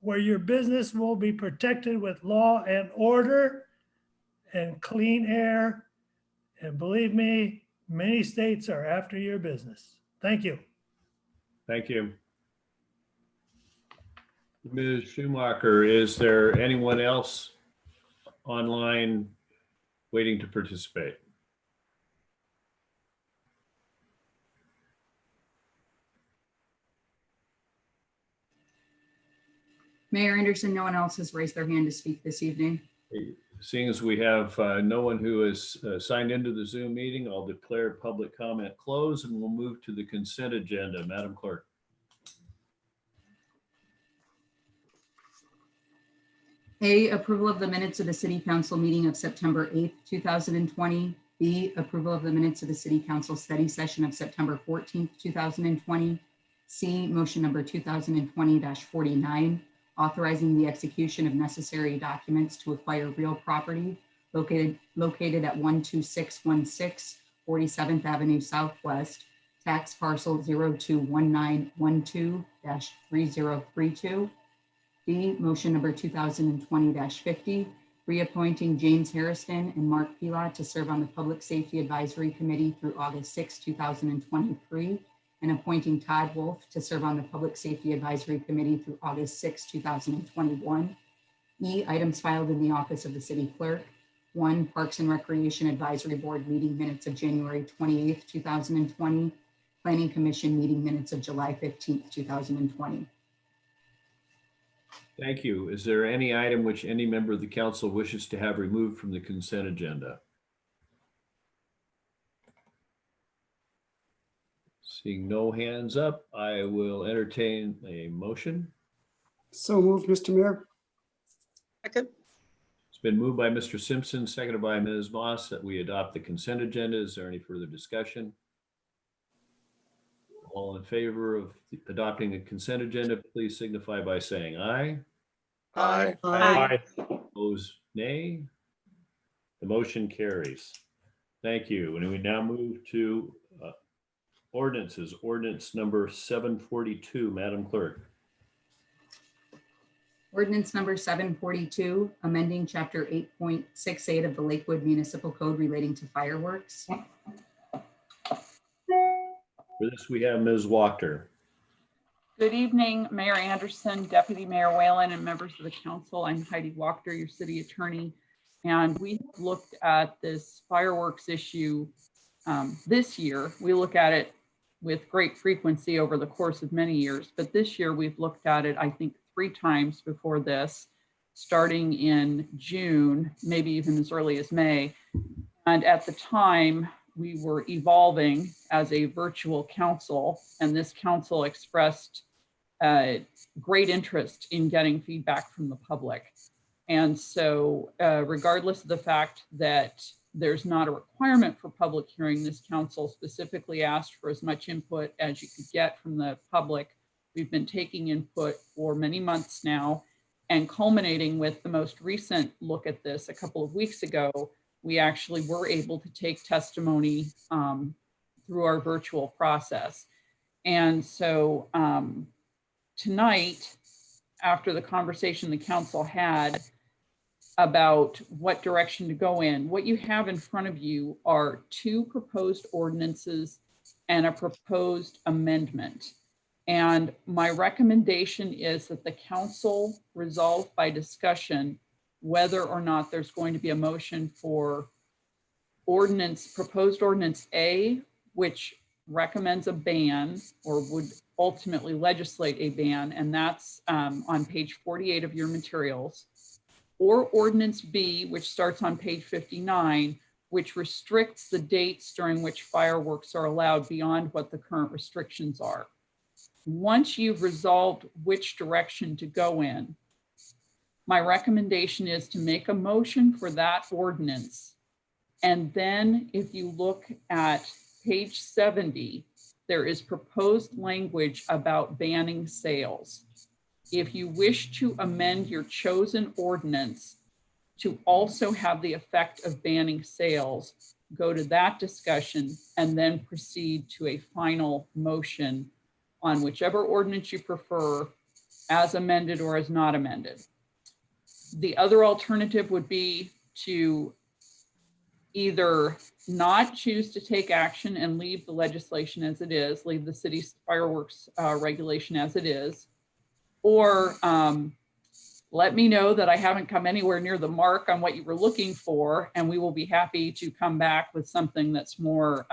where your business will be protected with law and order and clean air. And believe me, many states are after your business. Thank you. Thank you. Ms. Schumacher, is there anyone else online waiting to participate? Mayor Anderson, no one else has raised their hand to speak this evening. Seeing as we have no one who has signed into the Zoom meeting, I'll declare public comment closed and we'll move to the consent agenda. Madam Clerk. A, approval of the minutes of the City Council meeting of September 8th, 2020. B, approval of the minutes of the City Council study session of September 14th, 2020. C, motion number 2020-49, authorizing the execution of necessary documents to acquire real property located at 12616 47th Avenue Southwest, tax parcel 021912-3032. D, motion number 2020-50, reappointing James Harrison and Mark Pilat to serve on the Public Safety Advisory Committee through August 6, 2023, and appointing Todd Wolf to serve on the Public Safety Advisory Committee through August 6, 2021. E, items filed in the office of the city clerk. 1, Parks and Recreation Advisory Board meeting minutes of January 28, 2020. Planning Commission meeting minutes of July 15, 2020. Thank you. Is there any item which any member of the council wishes to have removed from the consent agenda? Seeing no hands up, I will entertain a motion. So moved, Mr. Mayor. Second. It's been moved by Mr. Simpson, seconded by Ms. Moss, that we adopt the consent agenda. Is there any further discussion? All in favor of adopting the consent agenda, please signify by saying aye. Aye. Aye. Opposed, nay. The motion carries. Thank you. And we now move to ordinances. Ordinance number 742, Madam Clerk. Ordinance number 742, amending chapter 8.68 of the Lakewood Municipal Code relating to fireworks. For this, we have Ms. Walker. Good evening, Mayor Anderson, Deputy Mayor Whalen, and members of the council. I'm Heidi Wachter, your city attorney, and we looked at this fireworks issue this year. We look at it with great frequency over the course of many years, but this year we've looked at it, I think, 3 times before this, starting in June, maybe even as early as May. And at the time, we were evolving as a virtual council, and this council expressed great interest in getting feedback from the public. And so regardless of the fact that there's not a requirement for public hearing, this council specifically asked for as much input as you could get from the public. We've been taking input for many months now, and culminating with the most recent look at this a couple of weeks ago, we actually were able to take testimony through our virtual process. And so tonight, after the conversation the council had about what direction to go in, what you have in front of you are 2 proposed ordinances and a proposed amendment. And my recommendation is that the council resolve by discussion whether or not there's going to be a motion for proposed ordinance A, which recommends a ban or would ultimately legislate a ban, and that's on page 48 of your materials, or ordinance B, which starts on page 59, which restricts the dates during which fireworks are allowed beyond what the current restrictions are. Once you've resolved which direction to go in, my recommendation is to make a motion for that ordinance. And then if you look at page 70, there is proposed language about banning sales. If you wish to amend your chosen ordinance to also have the effect of banning sales, go to that discussion and then proceed to a final motion on whichever ordinance you prefer, as amended or as not amended. The other alternative would be to either not choose to take action and leave the legislation as it is, leave the city's fireworks regulation as it is, or let me know that I haven't come anywhere near the mark on what you were looking for, and we will be happy to come back with something that's more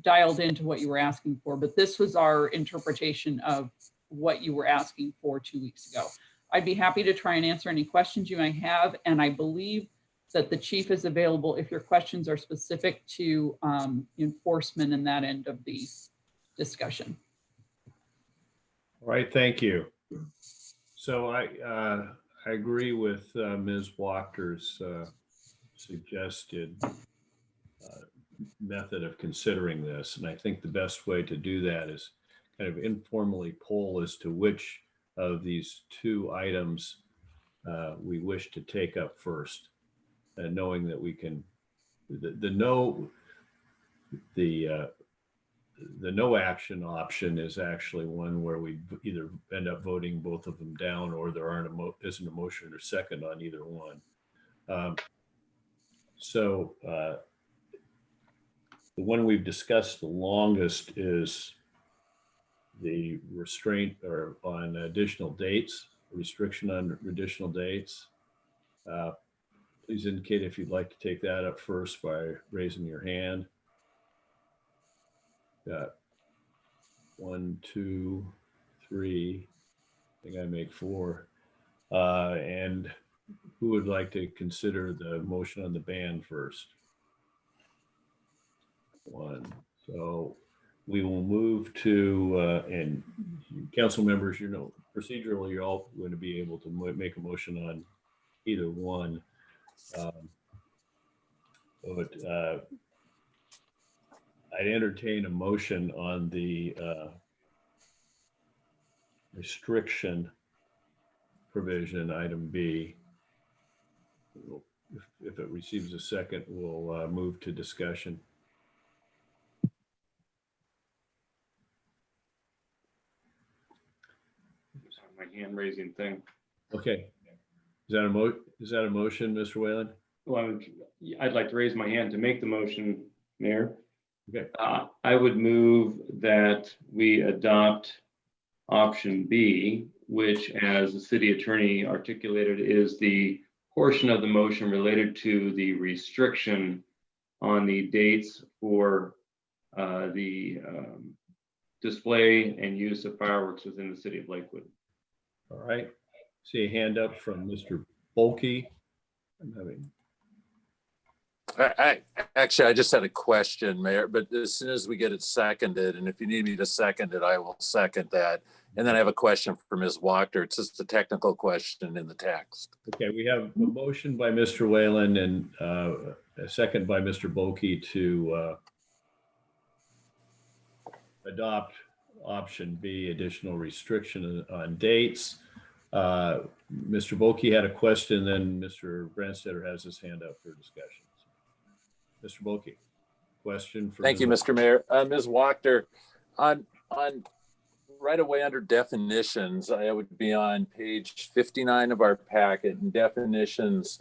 dialed into what you were asking for. But this was our interpretation of what you were asking for 2 weeks ago. I'd be happy to try and answer any questions you might have, and I believe that the chief is available if your questions are specific to enforcement and that end of the discussion. All right, thank you. So I agree with Ms. Walker's suggested method of considering this. And I think the best way to do that is kind of informally poll as to which of these 2 items we wish to take up first. And knowing that we can, the no action option is actually one where we either end up voting both of them down, or there isn't a motion or second on either one. So the one we've discussed the longest is the restraint or on additional dates, restriction on additional dates. Please indicate if you'd like to take that up first by raising your hand. Got 1, 2, 3. I think I make 4. And who would like to consider the motion on the ban first? 1. So we will move to, and council members, you know, procedurally, you're all going to be able to make a motion on either one. But I'd entertain a motion on the restriction provision, item B. If it receives a second, we'll move to discussion. My hand raising thing. Okay. Is that a motion, Mr. Whalen? Well, I'd like to raise my hand to make the motion, Mayor. Okay. I would move that we adopt option B, which, as the city attorney articulated, is the portion of the motion related to the restriction on the dates for the display and use of fireworks within the city of Lakewood. All right. See a hand up from Mr. Bulkey. Actually, I just had a question, Mayor, but as soon as we get it seconded, and if you need me to second it, I will second that. And then I have a question for Ms. Wachter. It's just a technical question in the text. Okay, we have a motion by Mr. Whalen and a second by Mr. Bulkey to adopt option B, additional restriction on dates. Mr. Bulkey had a question, then Mr. Branstetter has his hand up for discussion. Mr. Bulkey, question for. Thank you, Mr. Mayor. Ms. Wachter, on right away under definitions, I would be on page 59 of our packet, and definitions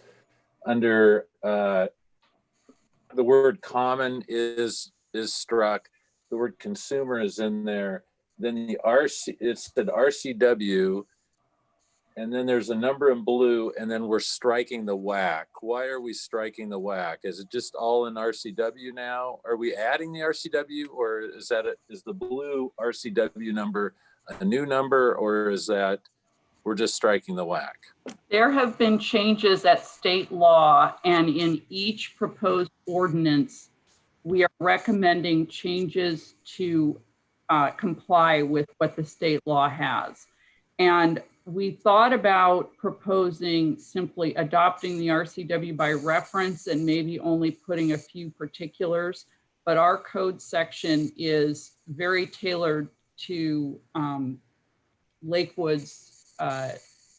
under the word common is struck. The word consumer is in there. Then the RC, it said RCW, and then there's a number in blue, and then we're striking the WAC. Why are we striking the WAC? Is it just all in RCW now? Are we adding the RCW, or is the blue RCW number a new number, or is that we're just striking the WAC? There have been changes at state law, and in each proposed ordinance, we are recommending changes to comply with what the state law has. And we thought about proposing simply adopting the RCW by reference and maybe only putting a few particulars, but our code section is very tailored to Lakewood's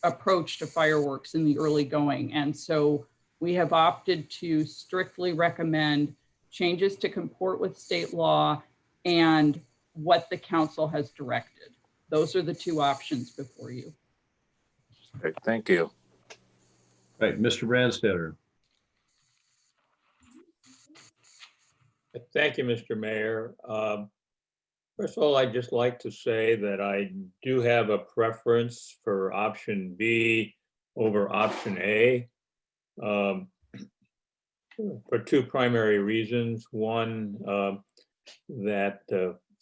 approach to fireworks in the early going. And so we have opted to strictly recommend changes to comport with state law and what the council has directed. Those are the two options before you. Great, thank you. Right, Mr. Branstetter. Thank you, Mr. Mayor. First of all, I'd just like to say that I do have a preference for option B over option A for two primary reasons. One, that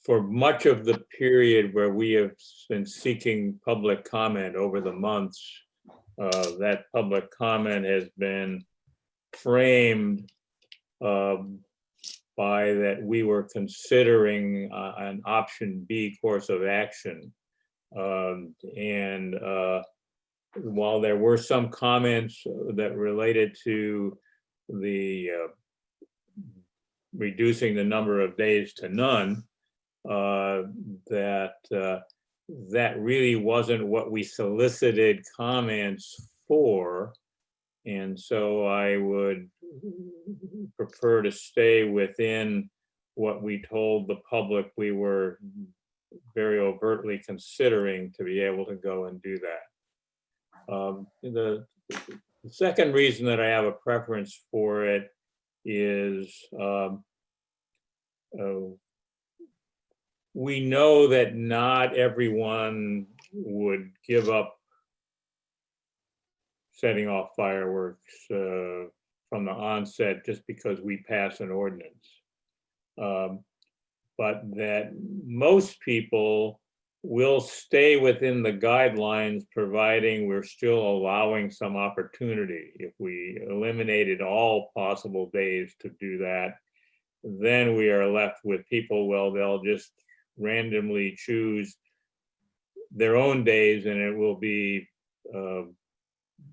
for much of the period where we have been seeking public comment over the months, that public comment has been framed by that we were considering an option B course of action. While there were some comments that related to the reducing the number of days to none, that really wasn't what we solicited comments for. And so I would prefer to stay within what we told the public we were very overtly considering to be able to go and do that. The second reason that I have a preference for it is we know that not everyone would give up setting off fireworks from the onset just because we pass an ordinance. But that most people will stay within the guidelines, providing we're still allowing some opportunity. If we eliminated all possible days to do that, then we are left with people, well, they'll just randomly choose their own days, and it will be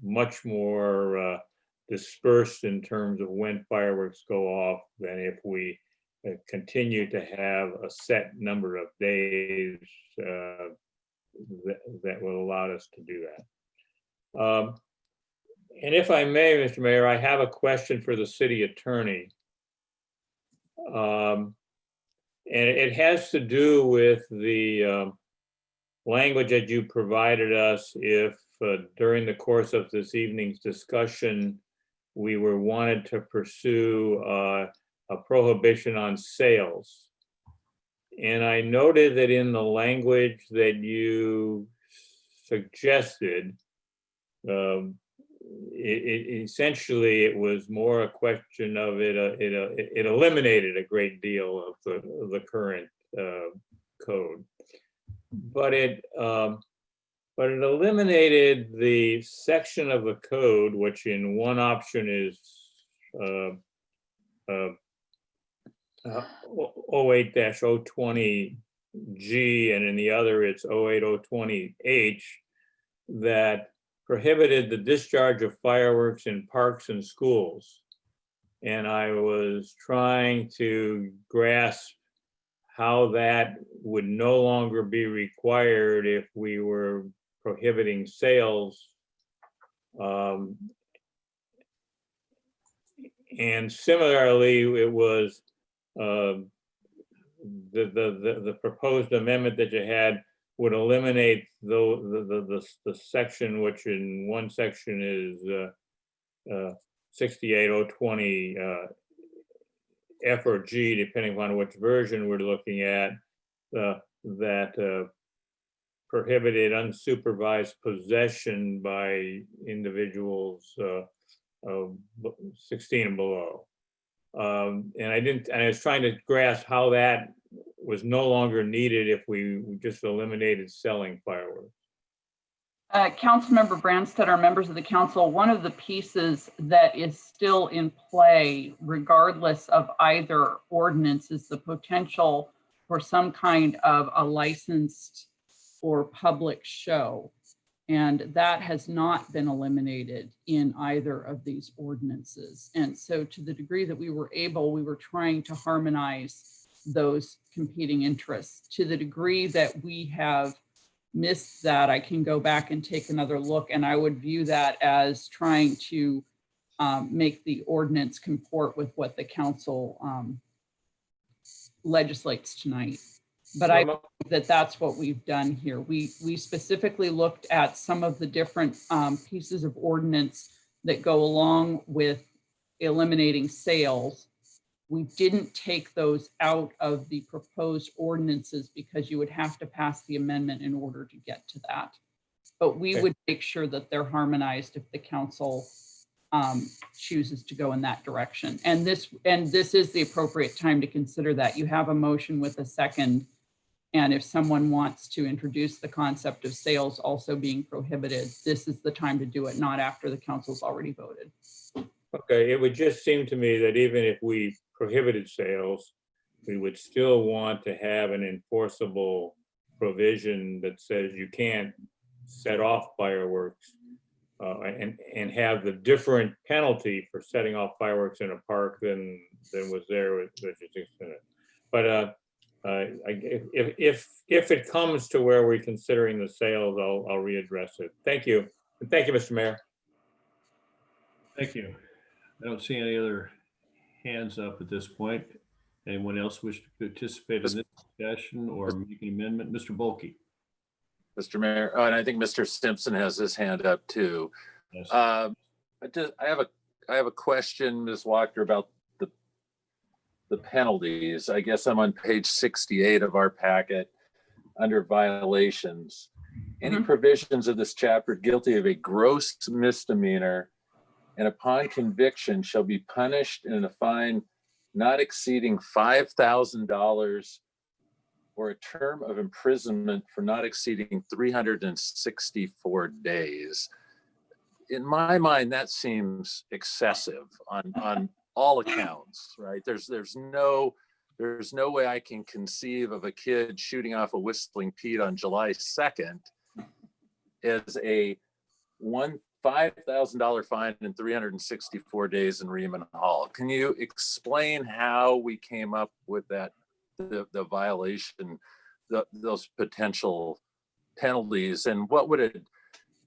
much more dispersed in terms of when fireworks go off than if we continue to have a set number of days that will allow us to do that. And if I may, Mr. Mayor, I have a question for the city attorney. And it has to do with the language that you provided us if during the course of this evening's discussion, we were wanted to pursue a prohibition on sales. And I noted that in the language that you suggested, essentially it was more a question of it eliminated a great deal of the current code, but it eliminated the section of the code which in one option is 08-020G and in the other it's 08020H, that prohibited the discharge of fireworks in parks and schools. And I was trying to grasp how that would no longer be required if we were prohibiting sales. And similarly, it was the proposed amendment that you had would eliminate the section which in one section is 68020 F or G, depending upon which version we're looking at, that prohibited unsupervised possession by individuals of 16 and below. And I was trying to grasp how that was no longer needed if we just eliminated selling fireworks. Councilmember Branstetter, members of the council, one of the pieces that is still in play, regardless of either ordinance, is the potential for some kind of a licensed or public show. And that has not been eliminated in either of these ordinances. And so to the degree that we were able, we were trying to harmonize those competing interests. To the degree that we have missed that, I can go back and take another look, and I would view that as trying to make the ordinance comport with what the council legislates tonight. But I think that that's what we've done here. We specifically looked at some of the different pieces of ordinance that go along with eliminating sales. We didn't take those out of the proposed ordinances because you would have to pass the amendment in order to get to that. But we would make sure that they're harmonized if the council chooses to go in that direction. And this is the appropriate time to consider that. You have a motion with a second. And if someone wants to introduce the concept of sales also being prohibited, this is the time to do it, not after the council's already voted. Okay, it would just seem to me that even if we prohibited sales, we would still want to have an enforceable provision that says you can't set off fireworks and have the different penalty for setting off fireworks in a park than was there with it. But if it comes to where we're considering the sales, I'll readdress it. Thank you. And thank you, Mr. Mayor. Thank you. I don't see any other hands up at this point. Anyone else wish to participate in this discussion or make an amendment? Mr. Bulkey. Mr. Mayor, and I think Mr. Simpson has his hand up too. Yes. I have a question, Ms. Wachter, about the penalties. I guess I'm on page 68 of our packet under violations. Any provisions of this chapter guilty of a gross misdemeanor and upon conviction shall be punished in a fine not exceeding $5,000 or a term of imprisonment for not exceeding 364 days. In my mind, that seems excessive on all accounts, right? There's no way I can conceive of a kid shooting off a Whistling Pete on July 2nd as a $5,000 fine and 364 days in Riemann Hall. Can you explain how we came up with that, the violation, those potential penalties, and what would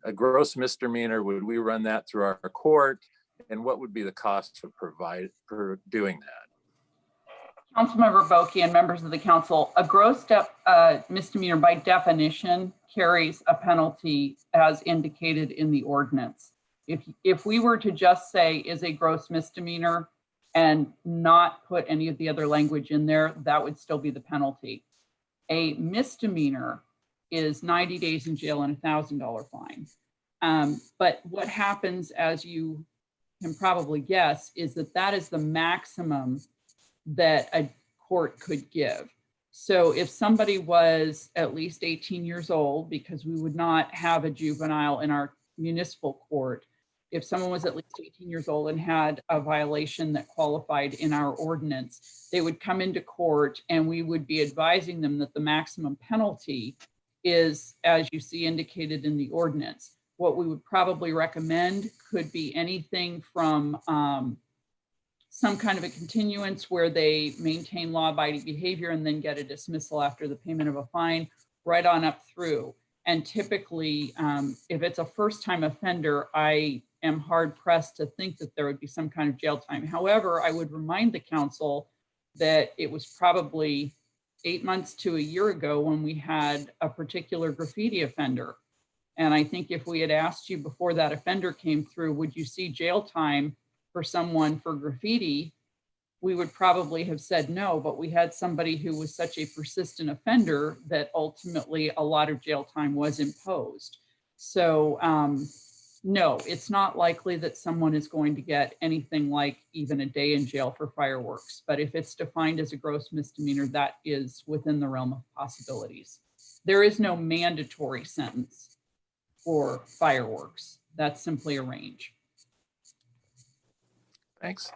a gross misdemeanor, would we run that through our court, and what would be the cost for doing that? Councilmember Boki and members of the council, a gross misdemeanor by definition carries a penalty as indicated in the ordinance. If we were to just say is a gross misdemeanor and not put any of the other language in there, that would still be the penalty. A misdemeanor is 90 days in jail and $1,000 fine. But what happens, as you can probably guess, is that is the maximum that a court could give. So if somebody was at least 18 years old, because we would not have a juvenile in our municipal court, if someone was at least 18 years old and had a violation that qualified in our ordinance, they would come into court and we would be advising them that the maximum penalty is, as you see indicated in the ordinance. What we would probably recommend could be anything from some kind of a continuance where they maintain law-abiding behavior and then get a dismissal after the payment of a fine, right on up through. And typically, if it's a first-time offender, I am hard-pressed to think that there would be some kind of jail time. However, I would remind the council that it was probably 8 months to a year ago when we had a particular graffiti offender. And I think if we had asked you before that offender came through, would you see jail time for someone for graffiti, we would probably have said no, but we had somebody who was such a persistent offender that ultimately a lot of jail time was imposed. So no, it's not likely that someone is going to get anything like even a day in jail for fireworks. But if it's defined as a gross misdemeanor, that is within the realm of possibilities. There is no mandatory sentence for fireworks. That's simply a range. Thanks.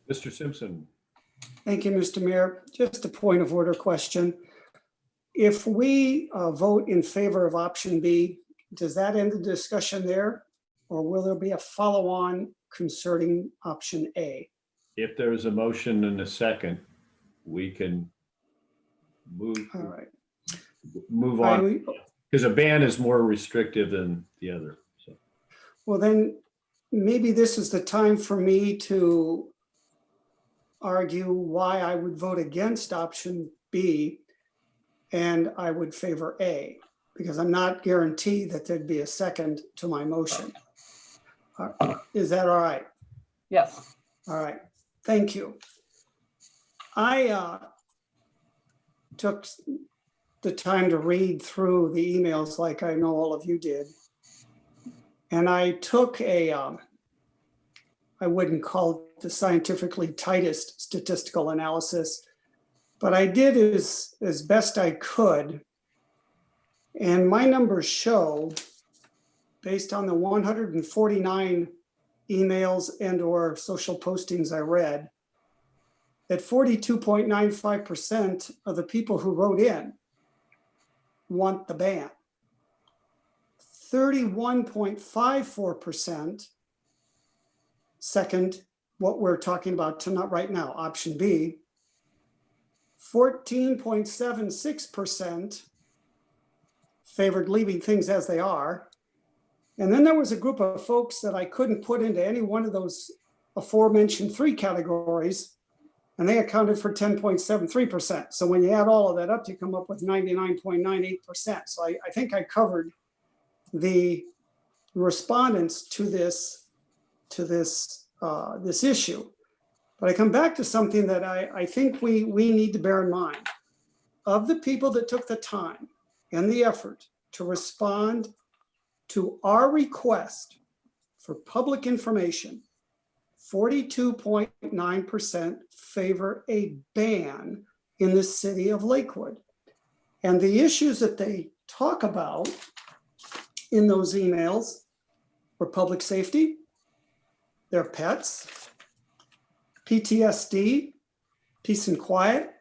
Mr. Simpson. Thank you, Mr. Mayor. Just a point of order question. If we vote in favor of option B, does that end the discussion there? Or will there be a follow-on concerning option A? If there is a motion and a second, we can move on. Because a ban is more restrictive than the other. So. Well, then maybe this is the time for me to argue why I would vote against option B and I would favor A, because I'm not guaranteed that there'd be a second to my motion. Is that all right? Yes. All right. Thank you. I took the time to read through the emails like I know all of you did. And I took I wouldn't call it the scientifically tightest statistical analysis, but I did as best I could. And my numbers show, based on the 149 emails and or social postings I read, that 42.95% of the people who wrote in want the ban. 31.54% second what we're talking about tonight right now, option B. 14.76% favored leaving things as they are. And then there was a group of folks that I couldn't put into any one of those aforementioned three categories, and they accounted for 10.73%. So when you add all of that up, you come up with 99.98%. So I think I covered the respondents to this issue. But I come back to something that I think we need to bear in mind. Of the people that took the time and the effort to respond to our request for public information, 42.9% favor a ban in the city of Lakewood. And the issues that they talk about in those emails were public safety, their pets, PTSD, peace and quiet,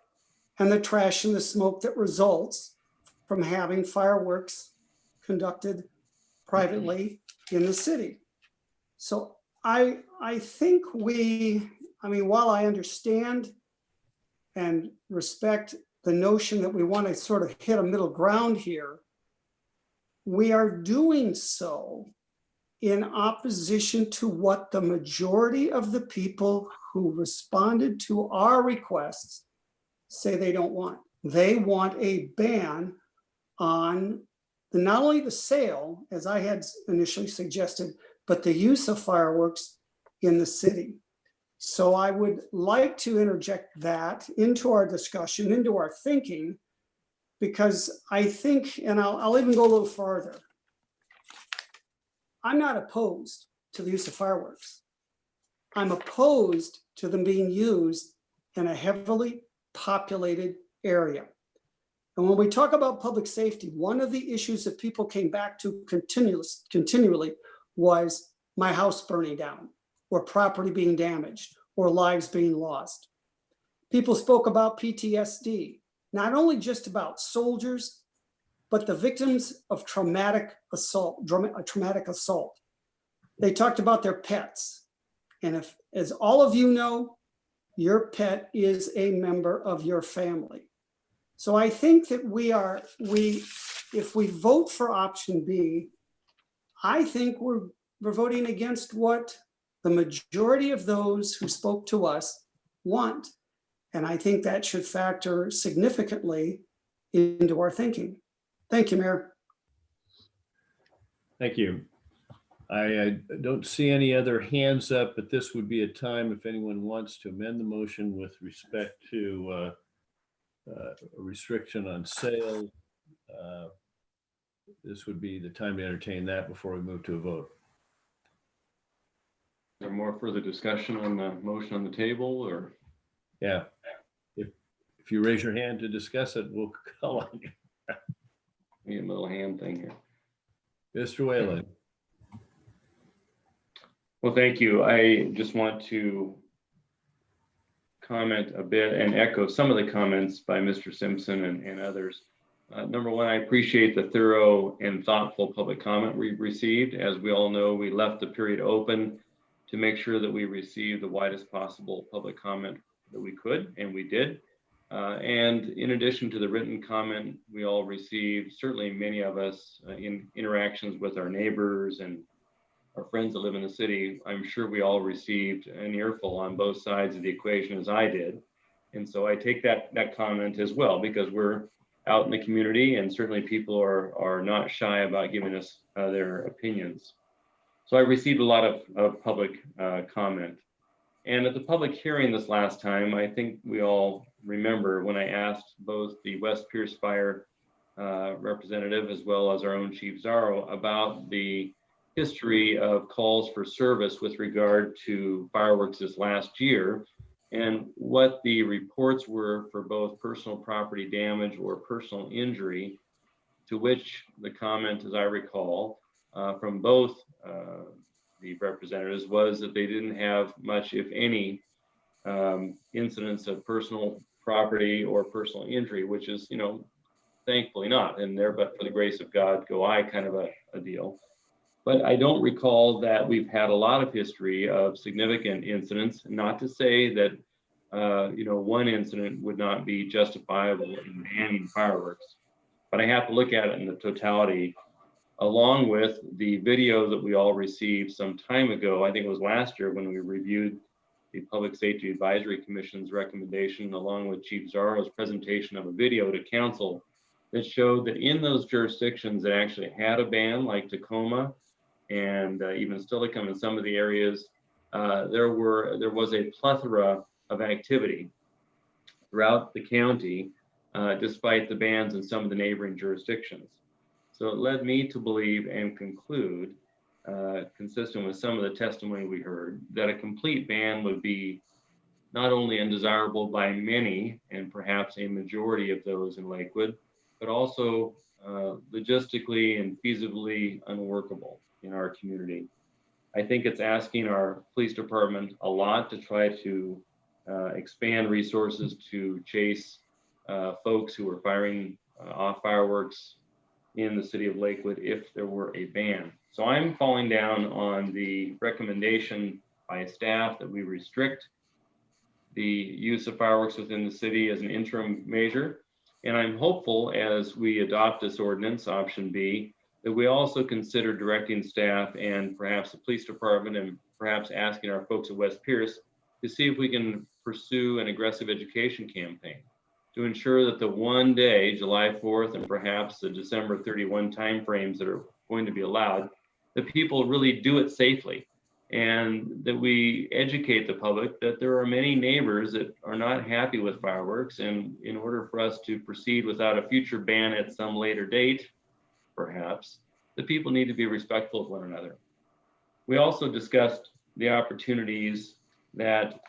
and the trash and the smoke that results from having fireworks conducted privately in the city. So I think while I understand and respect the notion that we want to sort of hit a middle ground here, we are doing so in opposition to what the majority of the people who responded to our requests say they don't want. They want a ban on not only the sale, as I had initially suggested, but the use of fireworks in the city. So I would like to interject that into our discussion, into our thinking, because I think, and I'll even go a little farther. I'm not opposed to the use of fireworks. I'm opposed to them being used in a heavily populated area. And when we talk about public safety, one of the issues that people came back to continually was my house burning down, or property being damaged, or lives being lost. People spoke about PTSD, not only just about soldiers, but the victims of traumatic assault. They talked about their pets. And if, as all of you know, your pet is a member of your family. So I think that if we vote for option B, I think we're voting against what the majority of those who spoke to us want. And I think that should factor significantly into our thinking. Thank you, Mayor. Thank you. I don't see any other hands up, but this would be a time if anyone wants to amend the motion with respect to a restriction on sale. This would be the time to entertain that before we move to a vote. Is there more further discussion on the motion on the table, or? Yeah. If you raise your hand to discuss it, we'll call on you. Need a little hand thing here. Mr. Whalen. Well, thank you. I just want to comment a bit and echo some of the comments by Mr. Simpson and others. Number one, I appreciate the thorough and thoughtful public comment we received. As we all know, we left the period open to make sure that we received the widest possible public comment that we could, and we did. And in addition to the written comment we all received, certainly many of us in interactions with our neighbors and our friends that live in the city, I'm sure we all received an earful on both sides of the equation, as I did. And so I take that comment as well, because we're out in the community and certainly people are not shy about giving us their opinions. So I received a lot of public comment. And at the public hearing this last time, I think we all remember when I asked both the West Pierce Fire representative as well as our own Chief Zarro about the history of calls for service with regard to fireworks this last year, and what the reports were for both personal property damage or personal injury, to which the comment, as I recall, from both the representatives was that they didn't have much, if any, incidents of personal property or personal injury, which is, thankfully not in there, but for the grace of God go I kind of a deal. But I don't recall that we've had a lot of history of significant incidents, not to say that, one incident would not be justifiable in banning fireworks, but I have to look at it in the totality, along with the video that we all received some time ago. I think it was last year when we reviewed the Public Safety Advisory Commission's recommendation, along with Chief Zarro's presentation of a video to council that showed that in those jurisdictions that actually had a ban, like Tacoma and even Steilacoom in some of the areas, there was a plethora of activity throughout the county, despite the bans in some of the neighboring jurisdictions. So it led me to believe and conclude, consistent with some of the testimony we heard, that a complete ban would be not only undesirable by many, and perhaps a majority of those in Lakewood, but also logistically and feasibly unworkable in our community. I think it's asking our police department a lot to try to expand resources to chase folks who are firing off fireworks in the city of Lakewood if there were a ban. So I'm falling down on the recommendation by staff that we restrict the use of fireworks within the city as an interim measure. And I'm hopeful as we adopt this ordinance, option B, that we also consider directing staff and perhaps the police department and perhaps asking our folks at West Pierce to see if we can pursue an aggressive education campaign to ensure that the one day, July 4th, and perhaps the December 31 timeframes that are going to be allowed, that people really do it safely, and that we educate the public that there are many neighbors that are not happy with fireworks, and in order for us to proceed without a future ban at some later date, perhaps, the people need to be respectful of one another. We also discussed the opportunities that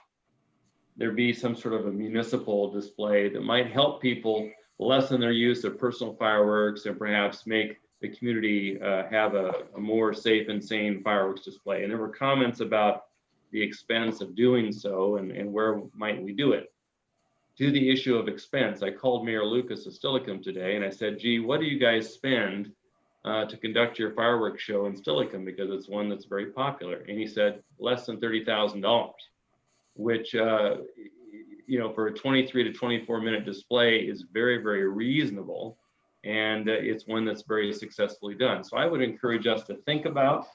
there be some sort of a municipal display that might help people lessen their use of personal fireworks and perhaps make the community have a more safe and sane fireworks display. And there were comments about the expense of doing so and where might we do it. To the issue of expense, I called Mayor Lucas of Steilacoom today and I said, gee, what do you guys spend to conduct your fireworks show in Steilacoom, because it's one that's very popular? And he said, less than $30,000, which, you know, for a 23 to 24 minute display is very, very reasonable. And it's one that's very successfully done. So I would encourage us to think about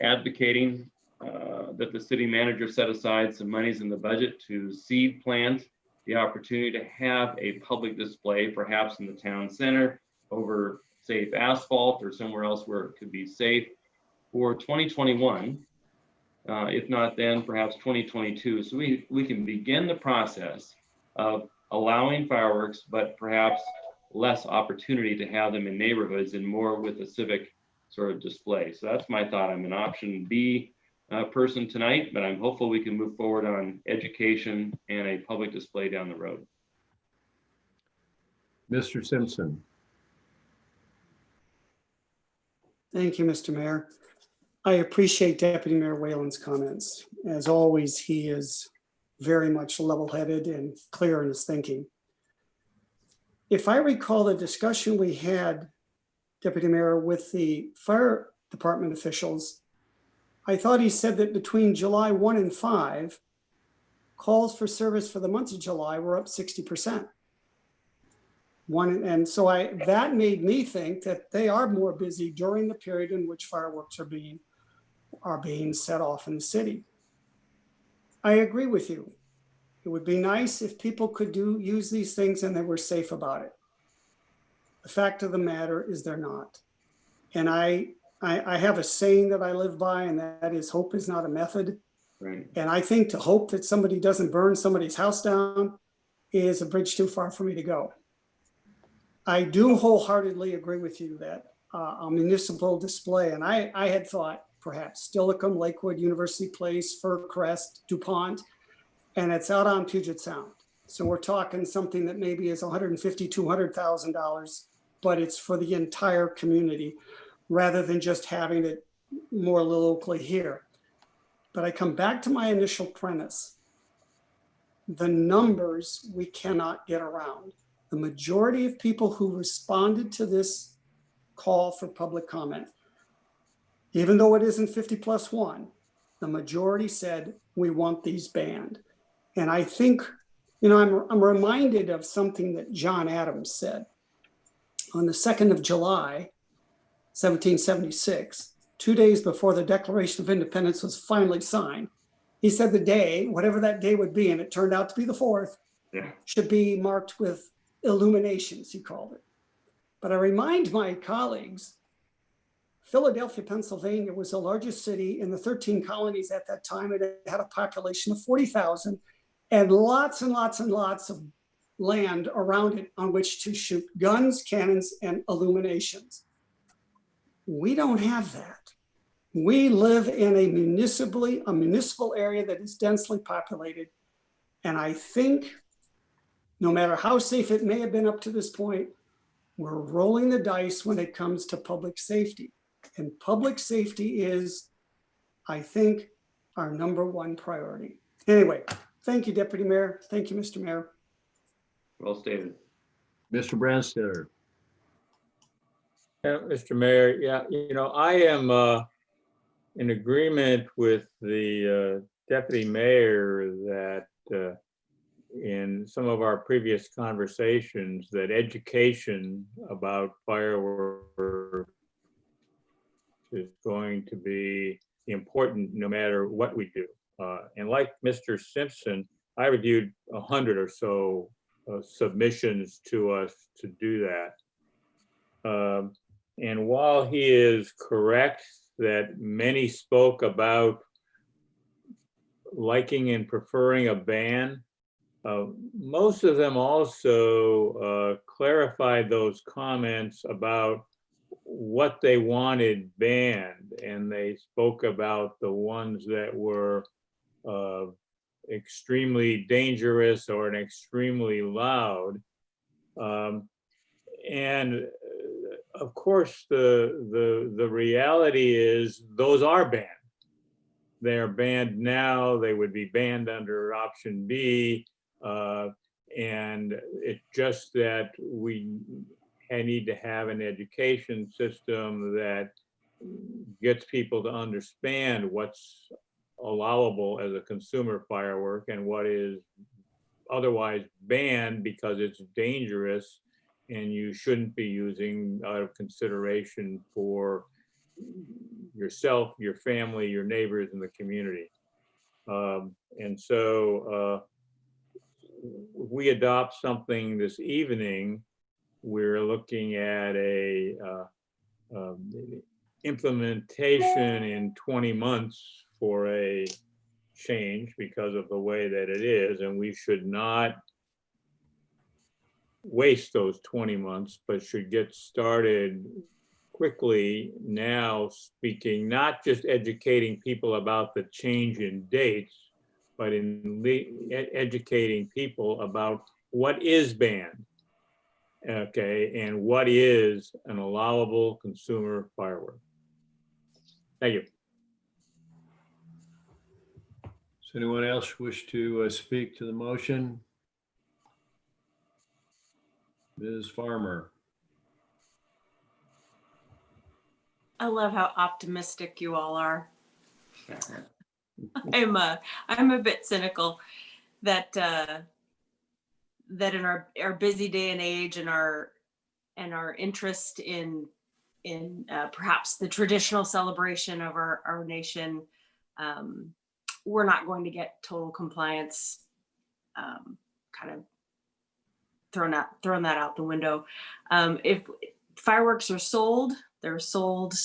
advocating that the city manager set aside some monies in the budget to seed plant the opportunity to have a public display, perhaps in the town center over safe asphalt or somewhere else where it could be safe for 2021. If not then, perhaps 2022. So we can begin the process of allowing fireworks, but perhaps less opportunity to have them in neighborhoods and more with a civic sort of display. So that's my thought. I'm an option B person tonight, but I'm hopeful we can move forward on education and a public display down the road. Mr. Simpson. Thank you, Mr. Mayor. I appreciate Deputy Mayor Whalen's comments. As always, he is very much level-headed and clear in his thinking. If I recall the discussion we had, Deputy Mayor, with the fire department officials, I thought he said that between July 1 and 5, calls for service for the month of July were up 60%. And so that made me think that they are more busy during the period in which fireworks are being set off in the city. I agree with you. It would be nice if people could use these things and they were safe about it. The fact of the matter is they're not. And I have a saying that I live by, and that is hope is not a method. Right. And I think to hope that somebody doesn't burn somebody's house down is a bridge too far for me to go. I do wholeheartedly agree with you that a municipal display, and I had thought perhaps Steilacoom, Lakewood, University Place, Fircrest, DuPont, and it's out on Puget Sound. So we're talking something that maybe is $150,000, $200,000, but it's for the entire community rather than just having it more locally here. But I come back to my initial premise. The numbers we cannot get around. The majority of people who responded to this call for public comment, even though it isn't 50+1, the majority said, we want these banned. And I think, you know, I'm reminded of something that John Adams said on the 2nd of July, 1776, 2 days before the Declaration of Independence was finally signed. He said the day, whatever that day would be, and it turned out to be the 4th, should be marked with illuminations, he called it. But I remind my colleagues, Philadelphia, Pennsylvania was the largest city in the 13 colonies at that time. It had a population of 40,000 and lots and lots and lots of land around it on which to shoot guns, cannons, and illuminations. We don't have that. We live in a municipal area that is densely populated. And I think no matter how safe it may have been up to this point, we're rolling the dice when it comes to public safety. And public safety is, I think, our #1 priority. Anyway, thank you, Deputy Mayor. Thank you, Mr. Mayor. Well stated. Mr. Branstetter. Yeah, Mr. Mayor, yeah, you know, I am in agreement with the deputy mayor that in some of our previous conversations that education about fireworks is going to be important no matter what we do. And like Mr. Simpson, I reviewed 100 or so submissions to us to do that. And while he is correct that many spoke about liking and preferring a ban, most of them also clarified those comments about what they wanted banned, and they spoke about the ones that were extremely dangerous or extremely loud. And of course, the reality is those are banned. They're banned now. They would be banned under option B. And it's just that we need to have an education system that gets people to understand what's allowable as a consumer firework and what is otherwise banned because it's dangerous and you shouldn't be using out of consideration for yourself, your family, your neighbors, and the community. And so we adopt something this evening. We're looking at a implementation in 20 months for a change because of the way that it is, and we should not waste those 20 months, but should get started quickly now, speaking, not just educating people about the change in dates, but in educating people about what is banned, okay, and what is an allowable consumer firework. Thank you. Does anyone else wish to speak to the motion? Ms. Farmer. I love how optimistic you all are. I'm a bit cynical that that in our busy day and age and our interest in perhaps the traditional celebration of our nation, we're not going to get total compliance. Kind of thrown that out the window. If fireworks are sold, they're sold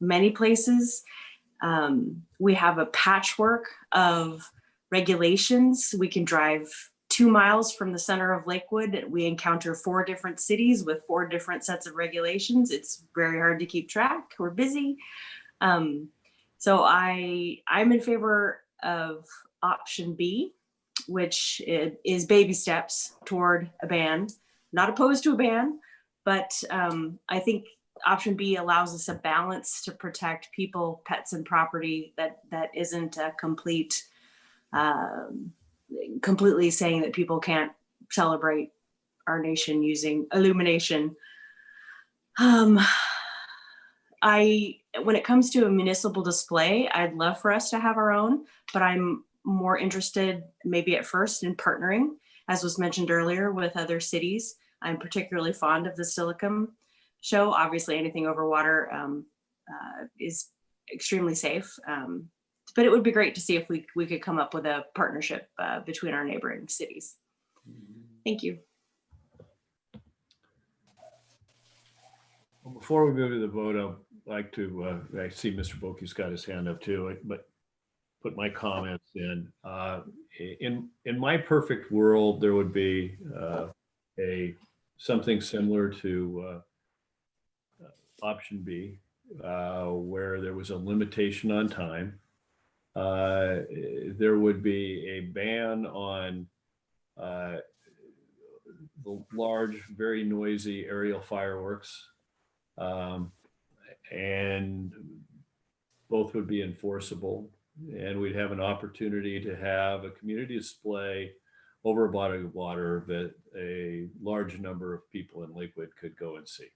many places. We have a patchwork of regulations. We can drive 2 miles from the center of Lakewood. We encounter 4 different cities with 4 different sets of regulations. It's very hard to keep track. We're busy. So I'm in favor of option B, which is baby steps toward a ban. Not opposed to a ban, but I think option B allows us a balance to protect people, pets, and property that isn't a completely saying that people can't celebrate our nation using illumination. When it comes to a municipal display, I'd love for us to have our own, but I'm more interested maybe at first in partnering, as was mentioned earlier, with other cities. I'm particularly fond of the Silicon show. Obviously anything over water is extremely safe, but it would be great to see if we could come up with a partnership between our neighboring cities. Thank you. Well, before we move to the vote, I'd like to, I see Mr. Boki's got his hand up too, but put my comments in. In my perfect world, there would be something similar to option B, where there was a limitation on time. There would be a ban on the large, very noisy aerial fireworks, and both would be enforceable. And we'd have an opportunity to have a community display over a body of water that a large number of people in Lakewood could go and see.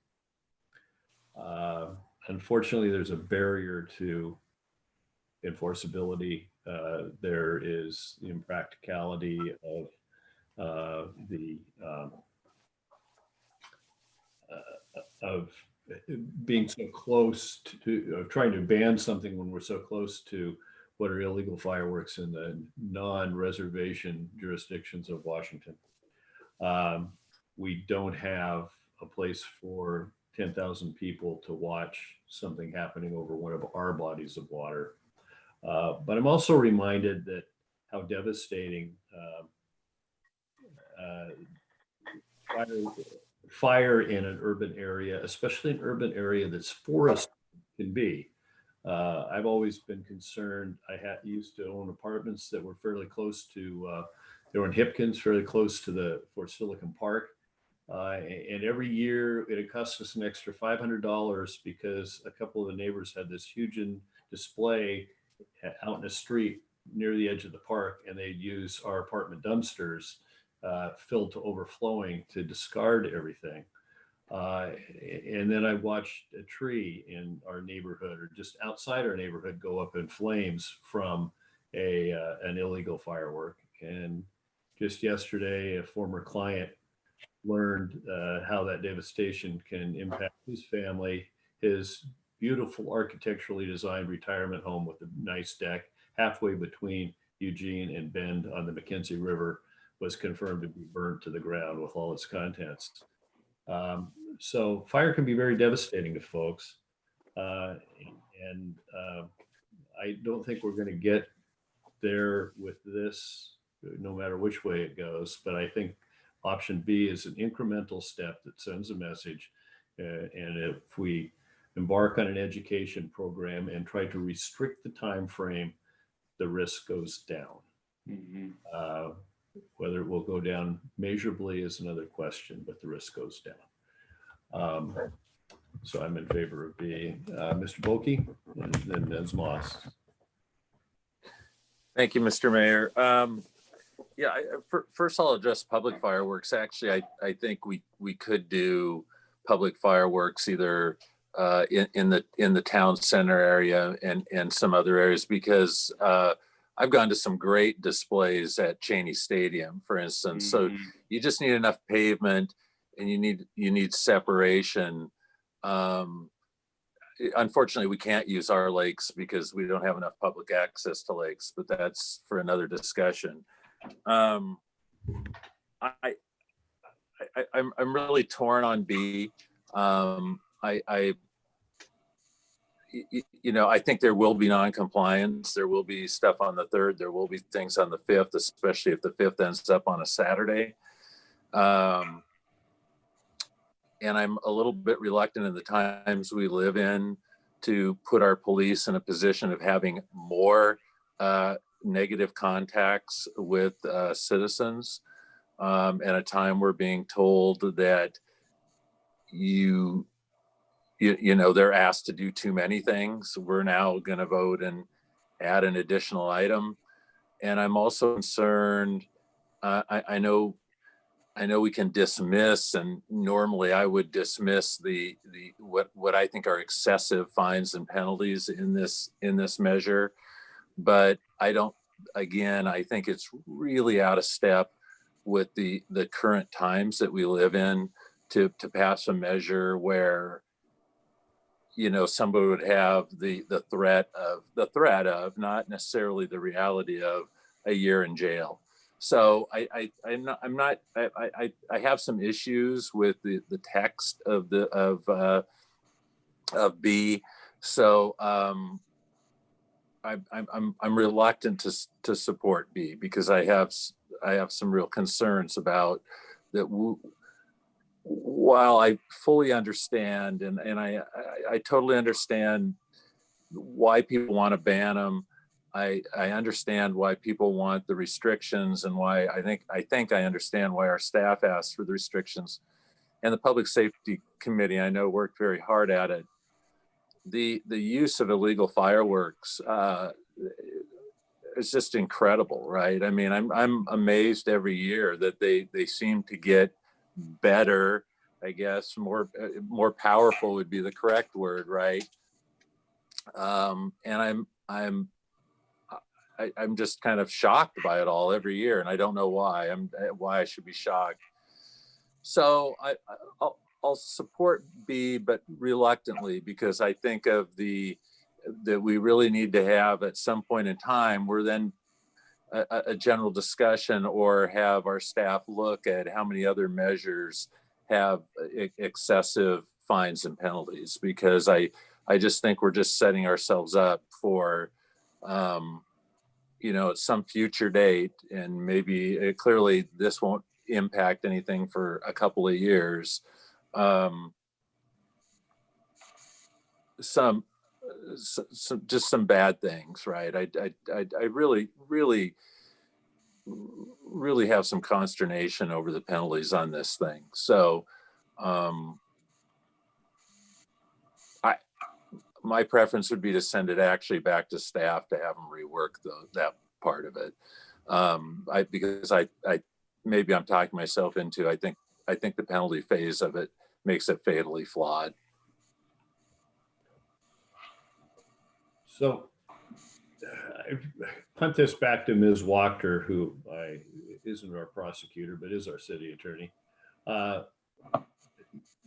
Unfortunately, there's a barrier to enforceability. There is the impracticality of being so close to trying to ban something when we're so close to what are illegal fireworks in the non-reservation jurisdictions of Washington. We don't have a place for 10,000 people to watch something happening over one of our bodies of water. But I'm also reminded that how devastating fire in an urban area, especially an urban area that's forested, can be. I've always been concerned. I used to own apartments that were fairly close to, they were in Hipkins, fairly close to the Fort Silicon Park. And every year it cost us an extra $500 because a couple of the neighbors had this huge display out in the street near the edge of the park, and they'd use our apartment dumpsters filled to overflowing to discard everything. And then I watched a tree in our neighborhood or just outside our neighborhood go up in flames from an illegal firework. And just yesterday, a former client learned how that devastation can impact his family. His beautiful architecturally designed retirement home with a nice deck halfway between Eugene and Bend on the McKenzie River was confirmed to be burnt to the ground with all its contents. So fire can be very devastating to folks. And I don't think we're going to get there with this, no matter which way it goes. But I think option B is an incremental step that sends a message. And if we embark on an education program and try to restrict the time frame, the risk goes down. Whether it will go down measurably is another question, but the risk goes down. So I'm in favor of B. Mr. Bulkey, and then Ms. Moss. Thank you, Mr. Mayor. Yeah, first I'll address public fireworks. Actually, I think we could do public fireworks either in the town center area and some other areas, because I've gone to some great displays at Cheney Stadium, for instance. So you just need enough pavement and you need separation. Unfortunately, we can't use our lakes because we don't have enough public access to lakes, but that's for another discussion. I'm really torn on B. I think there will be non-compliance. There will be stuff on the 3rd. There will be things on the 5th, especially if the 5th ends up on a Saturday. And I'm a little bit reluctant in the times we live in to put our police in a position of having more negative contacts with citizens. At a time we're being told that they're asked to do too many things. We're now going to vote and add an additional item. And I'm also concerned, I know we can dismiss, and normally I would dismiss what I think are excessive fines and penalties in this measure. But I think it's really out of step with the current times that we live in to pass a measure where somebody would have the threat of, not necessarily the reality of, a year in jail. So I have some issues with the text of B. So I'm reluctant to support B because I have some real concerns about that. While I fully understand and I totally understand why people want to ban them, I understand why people want the restrictions, and why I think I understand why our staff asked for the restrictions, and the Public Safety Committee I know worked very hard at it. The use of illegal fireworks is just incredible, right? I mean, I'm amazed every year that they seem to get better, I guess. More powerful would be the correct word, right? And I'm just kind of shocked by it all every year, and I don't know why. Why I should be shocked. So I'll support B, but reluctantly, because I think of that we really need to have at some point in time, we're then a general discussion or have our staff look at how many other measures have excessive fines and penalties, because I just think we're just setting ourselves up for, some future date, and maybe clearly this won't impact anything for a couple of years. Some bad things, right? I really have some consternation over the penalties on this thing. So my preference would be to send it actually back to staff to have them rework that part of it. Because maybe I'm talking myself into, I think the penalty phase of it makes it fatally flawed. So I punt this back to Ms. Wachter, who isn't our prosecutor, but is our city attorney.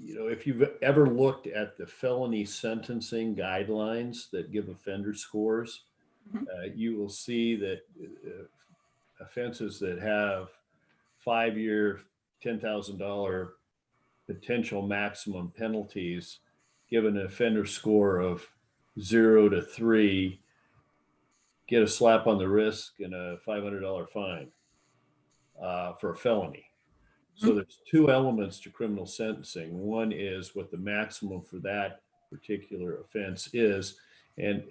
If you've ever looked at the felony sentencing guidelines that give offender scores, you will see that offenses that have 5-year, $10,000 potential maximum penalties, given an offender score of 0 to 3, get a slap on the wrist and a $500 fine for a felony. So there's two elements to criminal sentencing. One is what the maximum for that particular offense is. And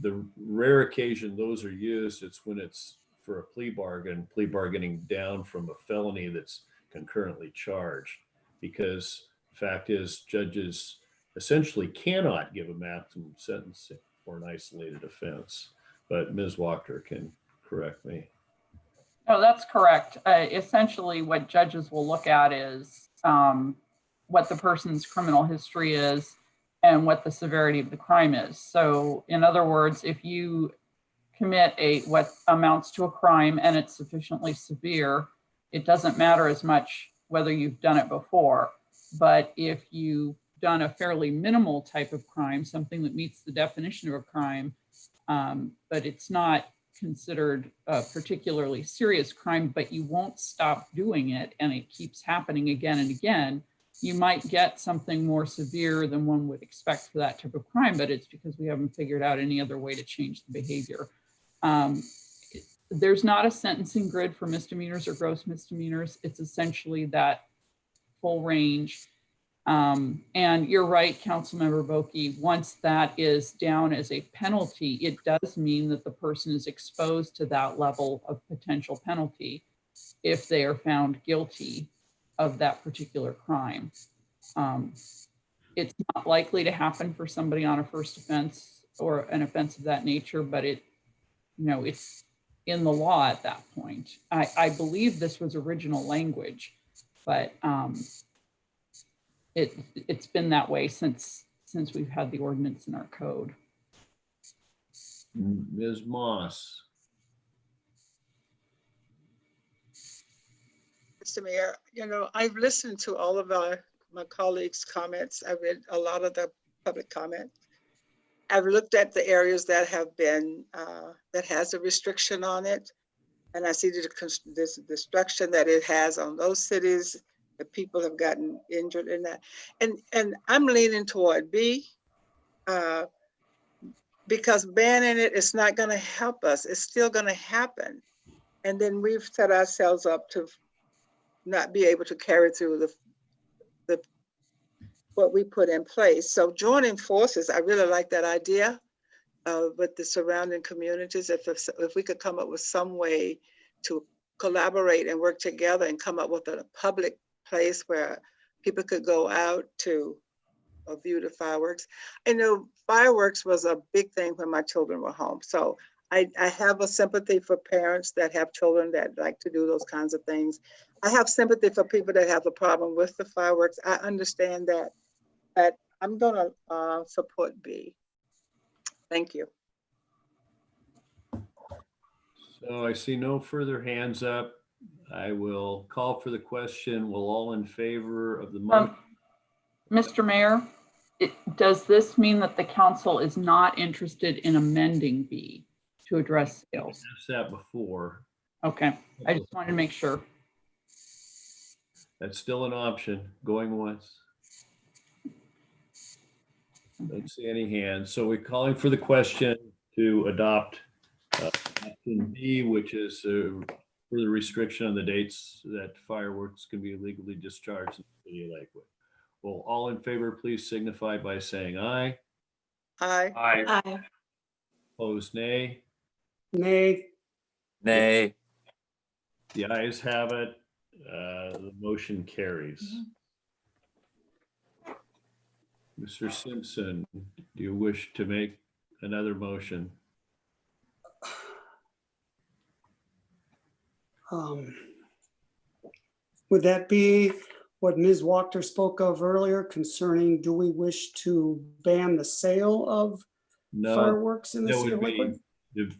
the rare occasion those are used, it's when it's for a plea bargaining down from a felony that's concurrently charged. Because the fact is, judges essentially cannot give a maximum sentence for an isolated offense. But Ms. Wachter can correct me. No, that's correct. Essentially, what judges will look at is what the person's criminal history is and what the severity of the crime is. So in other words, if you commit what amounts to a crime and it's sufficiently severe, it doesn't matter as much whether you've done it before. But if you've done a fairly minimal type of crime, something that meets the definition of a crime, but it's not considered a particularly serious crime, but you won't stop doing it and it keeps happening again and again, you might get something more severe than one would expect for that type of crime, but it's because we haven't figured out any other way to change the behavior. There's not a sentencing grid for misdemeanors or gross misdemeanors. It's essentially that full range. And you're right, Councilmember Boki, once that is down as a penalty, it does mean that the person is exposed to that level of potential penalty if they are found guilty of that particular crime. It's not likely to happen for somebody on a first offense or an offense of that nature, but it's in the law at that point. I believe this was original language, but it's been that way since we've had the ordinance in our code. Ms. Moss. Mr. Mayor, I've listened to all of my colleagues' comments. I read a lot of the public comment. I've looked at the areas that have been, that has a restriction on it. And I see this destruction that it has on those cities. The people have gotten injured in that. And I'm leaning toward B, because banning it is not gonna help us. It's still gonna happen. And then we've set ourselves up to not be able to carry through what we put in place. So joining forces, I really like that idea with the surrounding communities. If we could come up with some way to collaborate and work together and come up with a public place where people could go out to view the fireworks. I know fireworks was a big thing when my children were home. So I have a sympathy for parents that have children that like to do those kinds of things. I have sympathy for people that have a problem with the fireworks. I understand that, but I'm gonna support B. Thank you. So I see no further hands up. I will call for the question. Will all in favor of the motion? Mr. Mayor, does this mean that the council is not interested in amending B to address sales? Asked that before. Okay, I just wanted to make sure. That's still an option. Going once. Don't see any hands. So we're calling for the question to adopt option B, which is for the restriction on the dates that fireworks can be legally discharged in the city of Lakewood. Well, all in favor, please signify by saying aye. Aye. Aye. Opposed, nay. Nay. Nay. The ayes have it. The motion carries. Mr. Simpson, do you wish to make another motion? Would that be what Ms. Wachter spoke of earlier concerning, do we wish to ban the sale of No. fireworks in the That city of would Lakewood? be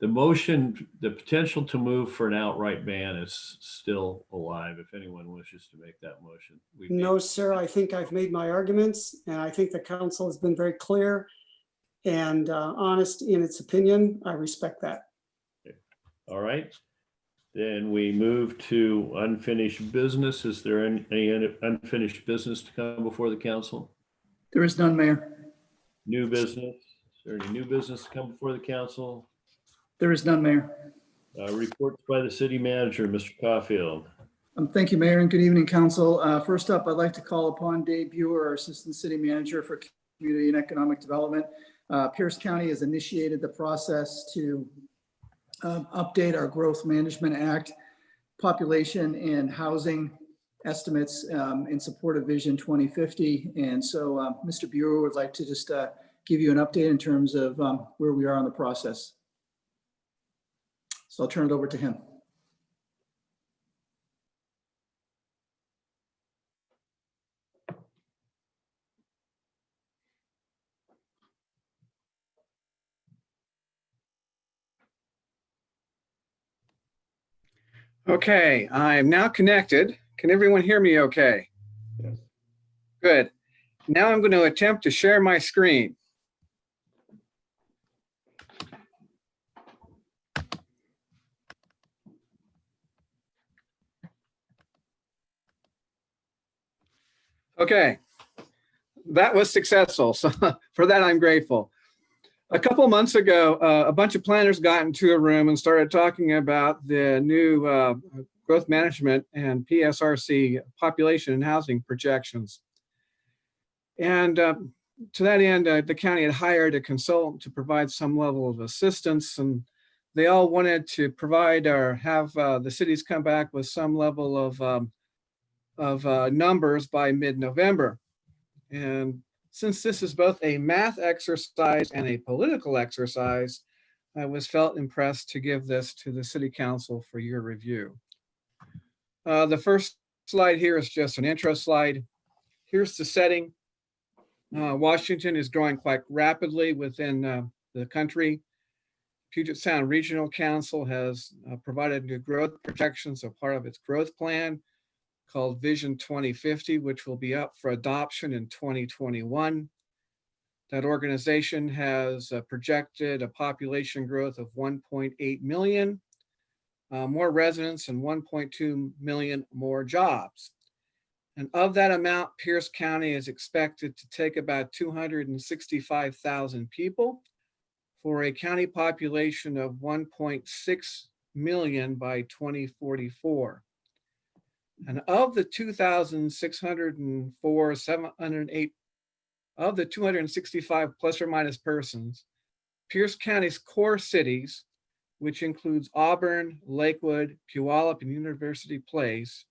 the motion, the potential to move for an outright ban is still alive. If anyone wishes to make that motion. No, sir, I think I've made my arguments, and I think the council has been very clear and honest in its opinion. I respect that. All right. Then we move to unfinished business. Is there any unfinished business to come before the council? There is none, Mayor. New business? Is there any new business to come before the council? There is none, Mayor. Reports by the city manager, Mr. Caulfield. Thank you, Mayor, and good evening, council. First up, I'd like to call upon Dave Buer, our Assistant City Manager for Community and Economic Development. Pierce County has initiated the process to update our Growth Management Act population and housing estimates in support of Vision 2050. And so Mr. Buer would like to just give you an update in terms of where we are on the process. So I'll turn it over to him. Okay, I'm now connected. Can everyone hear me okay? Yes. Good. Now I'm going to attempt to share my screen. Okay, that was successful. So for that, I'm grateful. A couple months ago, a bunch of planners got into a room and started talking about the new growth management and PSRC population and housing projections. And to that end, the county had hired a consultant to provide some level of assistance, and they all wanted to provide or have the cities come back with some level of numbers by mid-November. And since this is both a math exercise and a political exercise, I was felt impressed to give this to the City Council for your review. The first slide here is just an intro slide. Here's the setting. Washington is growing quite rapidly within the country. Puget Sound Regional Council has provided new growth projections as part of its growth plan called Vision 2050, which will be up for adoption in 2021. That organization has projected a population growth of 1.8 million more residents and 1.2 million more jobs. And of that amount, Pierce County is expected to take about 265,000 people for a county population of 1.6 million by 2044. And of the 2,604, 708, of the 265 plus or minus persons, Pierce County's core cities, which includes Auburn, Lakewood, Puyallup, and University Place,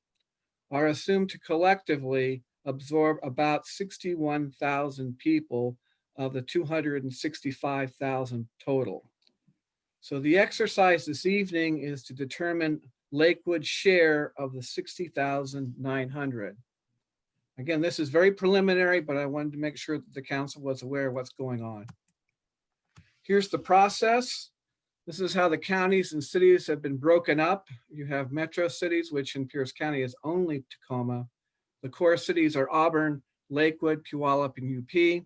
are assumed to collectively absorb about 61,000 people of the 265,000 total. So the exercise this evening is to determine Lakewood's share of the 60,900. Again, this is very preliminary, but I wanted to make sure that the council was aware of what's going on. Here's the process. This is how the counties and cities have been broken up. You have metro cities, which in Pierce County is only Tacoma. The core cities are Auburn, Lakewood, Puyallup, and UP.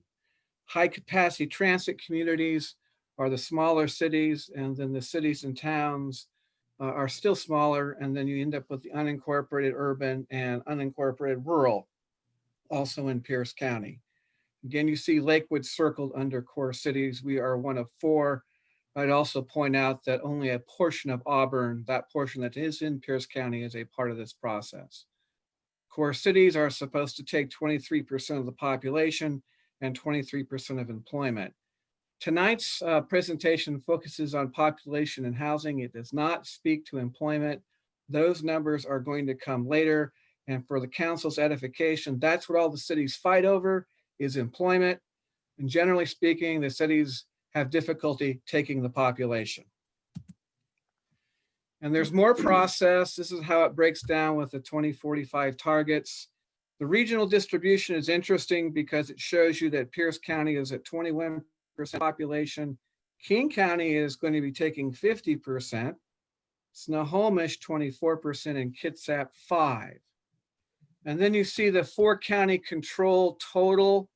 High capacity transit communities are the smaller cities, and then the cities and towns are still smaller, and then you end up with the unincorporated urban and unincorporated rural, also in Pierce County. Again, you see Lakewood circled under core cities. We are one of 4. I'd also point out that only a portion of Auburn, that portion that is in Pierce County, is a part of this process. Core cities are supposed to take 23% of the population and 23% of employment. Tonight's presentation focuses on population and housing. It does not speak to employment. Those numbers are going to come later. And for the council's edification, that's what all the cities fight over, is employment. And generally speaking, the cities have difficulty taking the population. And there's more process. This is how it breaks down with the 2045 targets. The regional distribution is interesting because it shows you that Pierce County is at 21% population. King County is going to be taking 50%. Snohomish 24%, and Kitsap 5%. And then you see the 4-county control total.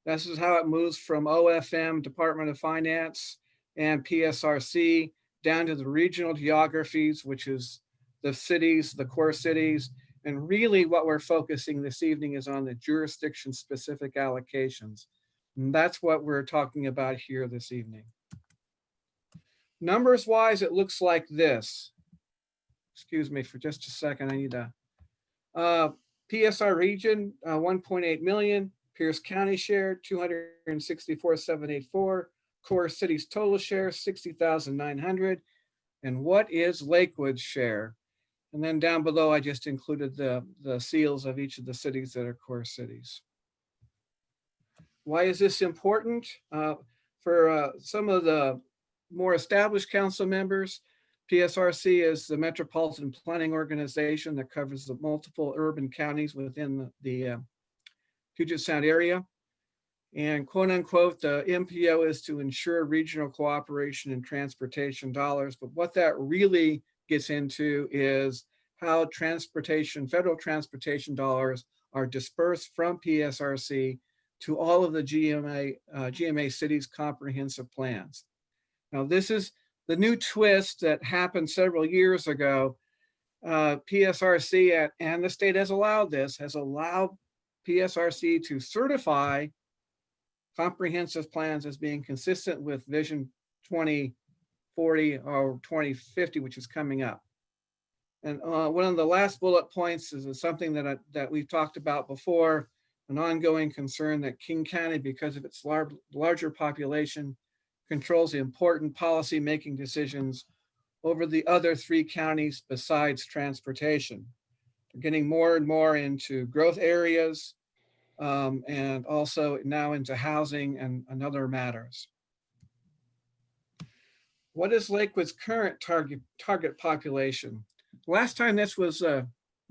This is how it moves from OFM, Department of Finance, and PSRC down to the regional geographies, which is the cities, the core cities. And really what we're focusing this evening is on the jurisdiction-specific allocations. And that's what we're talking about here this evening. Numbers-wise, it looks like this. Excuse me for just a second. I need a PSR region, 1.8 million. Pierce County share, 264,784. Core cities total share, 60,900. And what is Lakewood's share? And then down below, I just included the seals of each of the cities that are core cities. Why is this important? For some of the more established council members, PSRC is the Metropolitan Planning Organization that covers the multiple urban counties within the Puget Sound area. And quote unquote, the MPO is to ensure regional cooperation and transportation dollars. But what that really gets into is how federal transportation dollars are dispersed from PSRC to all of the GMA cities' comprehensive plans. Now, this is the new twist that happened several years ago. PSRC and the state has allowed PSRC to certify comprehensive plans as being consistent with Vision 2040 or 2050, which is coming up. And one of the last bullet points is something that we've talked about before, an ongoing concern that King County, because of its larger population, controls the important policy-making decisions over the other 3 counties besides transportation. We're getting more and more into growth areas and also now into housing and other matters. What is Lakewood's current target population? Last time this was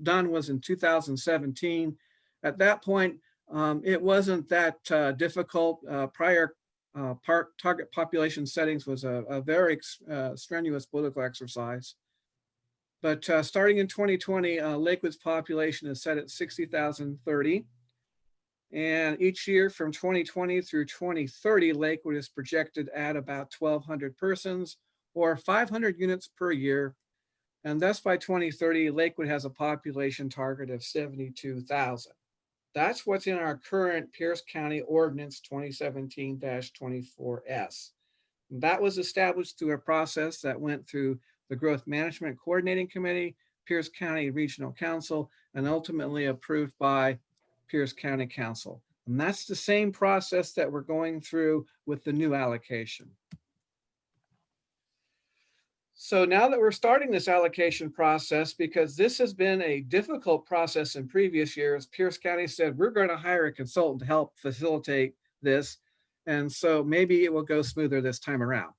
done was in 2017. At that point, it wasn't that difficult. Prior target population settings was a very strenuous political exercise. But starting in 2020, Lakewood's population is set at 60,030. And each year from 2020 through 2030, Lakewood is projected at about 1,200 persons or 500 units per year. And thus by 2030, Lakewood has a population target of 72,000. That's what's in our current Pierce County Ordinance 2017-24S. That was established through a process that went through the Growth Management Coordinating Committee, Pierce County Regional Council, and ultimately approved by Pierce County Council. And that's the same process that we're going through with the new allocation. So now that we're starting this allocation process, because this has been a difficult process in previous years, Pierce County said, we're going to hire a consultant to help facilitate this. And so maybe it will go smoother this time around.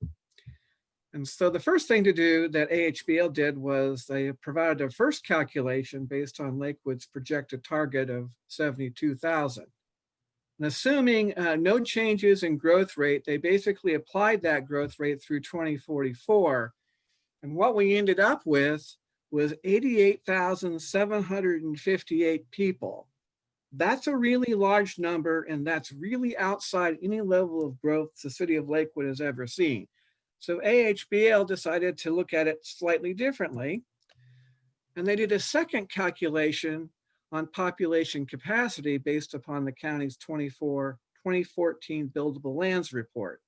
And so the first thing to do that AHBL did was they provided a first calculation based on Lakewood's projected target of 72,000. And assuming no changes in growth rate, they basically applied that growth rate through 2044. And what we ended up with was 88,758 people. That's a really large number, and that's really outside any level of growth the city of Lakewood has ever seen. So AHBL decided to look at it slightly differently, and they did a second calculation on population capacity based upon the county's 2014 buildable lands report.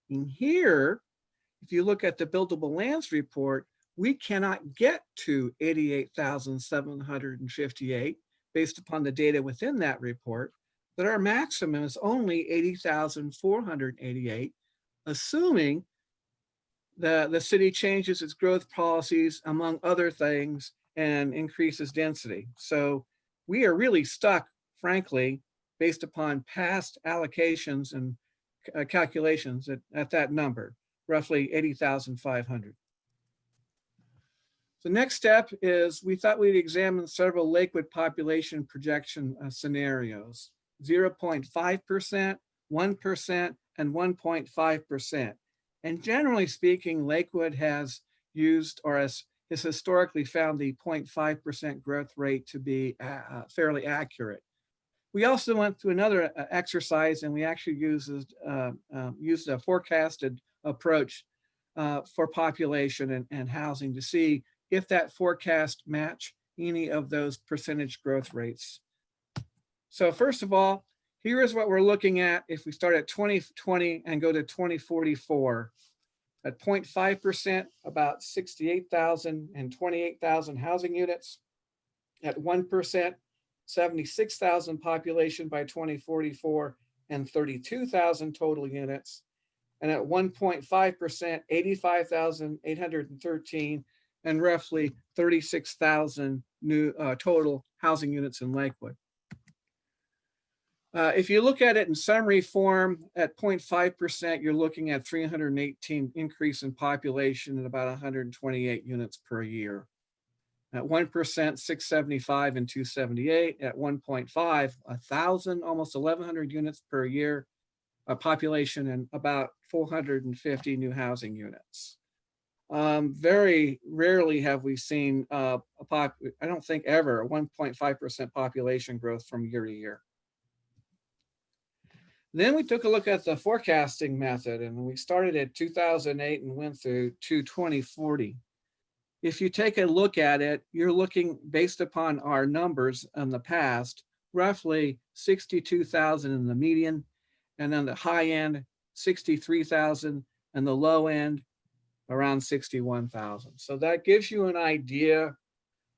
In here, if you look at the buildable lands report, we cannot get to 88,758 based upon the data within that report, but our maximum is only 80,488, assuming the city changes its growth policies, among other things, and increases density. So we are really stuck, frankly, based upon past allocations and calculations at that number, roughly 80,500. The next step is we thought we'd examine several Lakewood population projection scenarios, 0.5%, 1%, and 1.5%. And generally speaking, Lakewood has used or has historically found the 0.5% growth rate to be fairly accurate. We also went through another exercise, and we actually used a forecasted approach for population and housing to see if that forecast match any of those percentage growth rates. So first of all, here is what we're looking at if we start at 2020 and go to 2044. At 0.5%, about 68,000 and 28,000 housing units. At 1%, 76,000 population by 2044 and 32,000 total units. And at 1.5%, 85,813 and roughly 36,000 new total housing units in Lakewood. If you look at it in summary form, at 0.5%, you're looking at 318 increase in population and about 128 units per year. At 1%, 675 and 278. At 1.5, 1,000, almost 1,100 units per year, population and about 450 new housing units. Very rarely have we seen, I don't think ever, a 1.5% population growth from year to year. Then we took a look at the forecasting method, and we started at 2008 and went through to 2040. If you take a look at it, you're looking based upon our numbers in the past, roughly 62,000 in the median, and on the high end, 63,000, and the low end, around 61,000. So that gives you an idea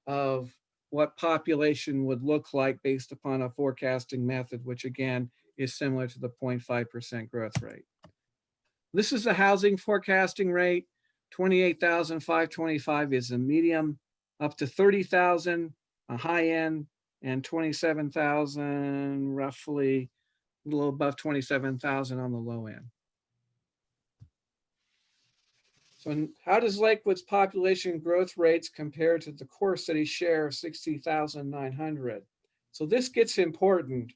of what population would look like based upon a forecasting method, which again, is similar to the 0.5% growth rate. This is the housing forecasting rate. 28,525 is a medium, up to 30,000, a high end, and 27,000, roughly a little above 27,000 on the low end. So how does Lakewood's population growth rates compare to the core city share of 60,900? So this gets important.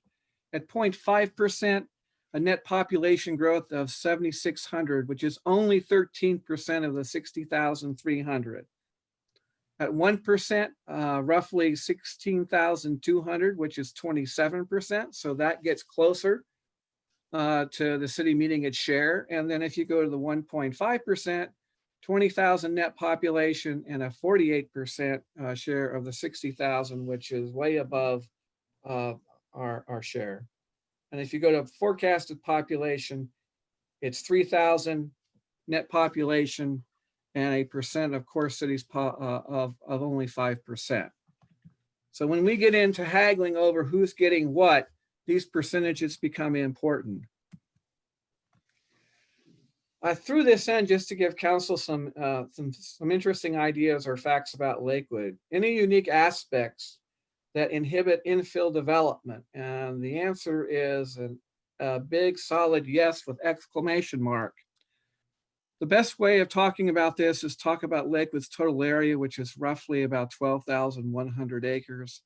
At 0.5%, a net population growth of 7,600, which is only 13% of the 60,300. At 1%, roughly 16,200, which is 27%. So that gets closer to the city meeting its share. And then if you go to the 1.5%, 20,000 net population and a 48% share of the 60,000, which is way above our share. And if you go to forecasted population, it's 3,000 net population and a percent of core cities of only 5%. So when we get into haggling over who's getting what, these percentages become important. I threw this in just to give council some interesting ideas or facts about Lakewood. Any unique aspects that inhibit infill development? And the answer is a big solid yes with exclamation mark. The best way of talking about this is talk about Lakewood's total area, which is roughly about 12,100 acres.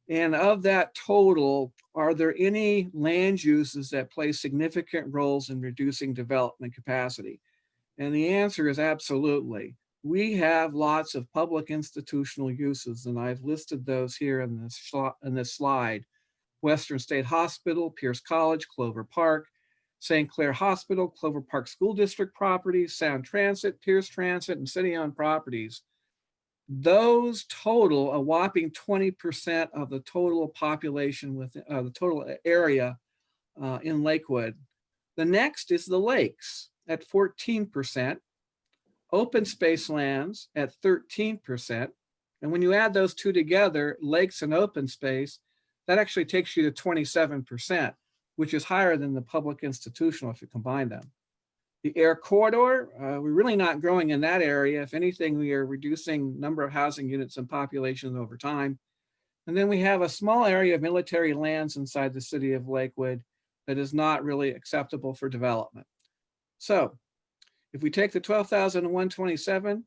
And of that total, are there any land uses that play significant roles in reducing development capacity? And the answer is absolutely. We have lots of public institutional uses, and I've listed those here in this slide, Western State Hospital, Pierce College, Clover Park, St. Clair Hospital, Clover Park School District properties, Sound Transit, Pierce Transit, and city-owned properties. Those total a whopping 20% of the total population within the total area in Lakewood. The next is the lakes at 14%, open space lands at 13%. And when you add those two together, lakes and open space, that actually takes you to 27%, which is higher than the public institutional if you combine them. The air corridor, we're really not growing in that area. If anything, we are reducing number of housing units and population over time. And then we have a small area of military lands inside the city of Lakewood that is not really acceptable for development. So if we take the 12,127,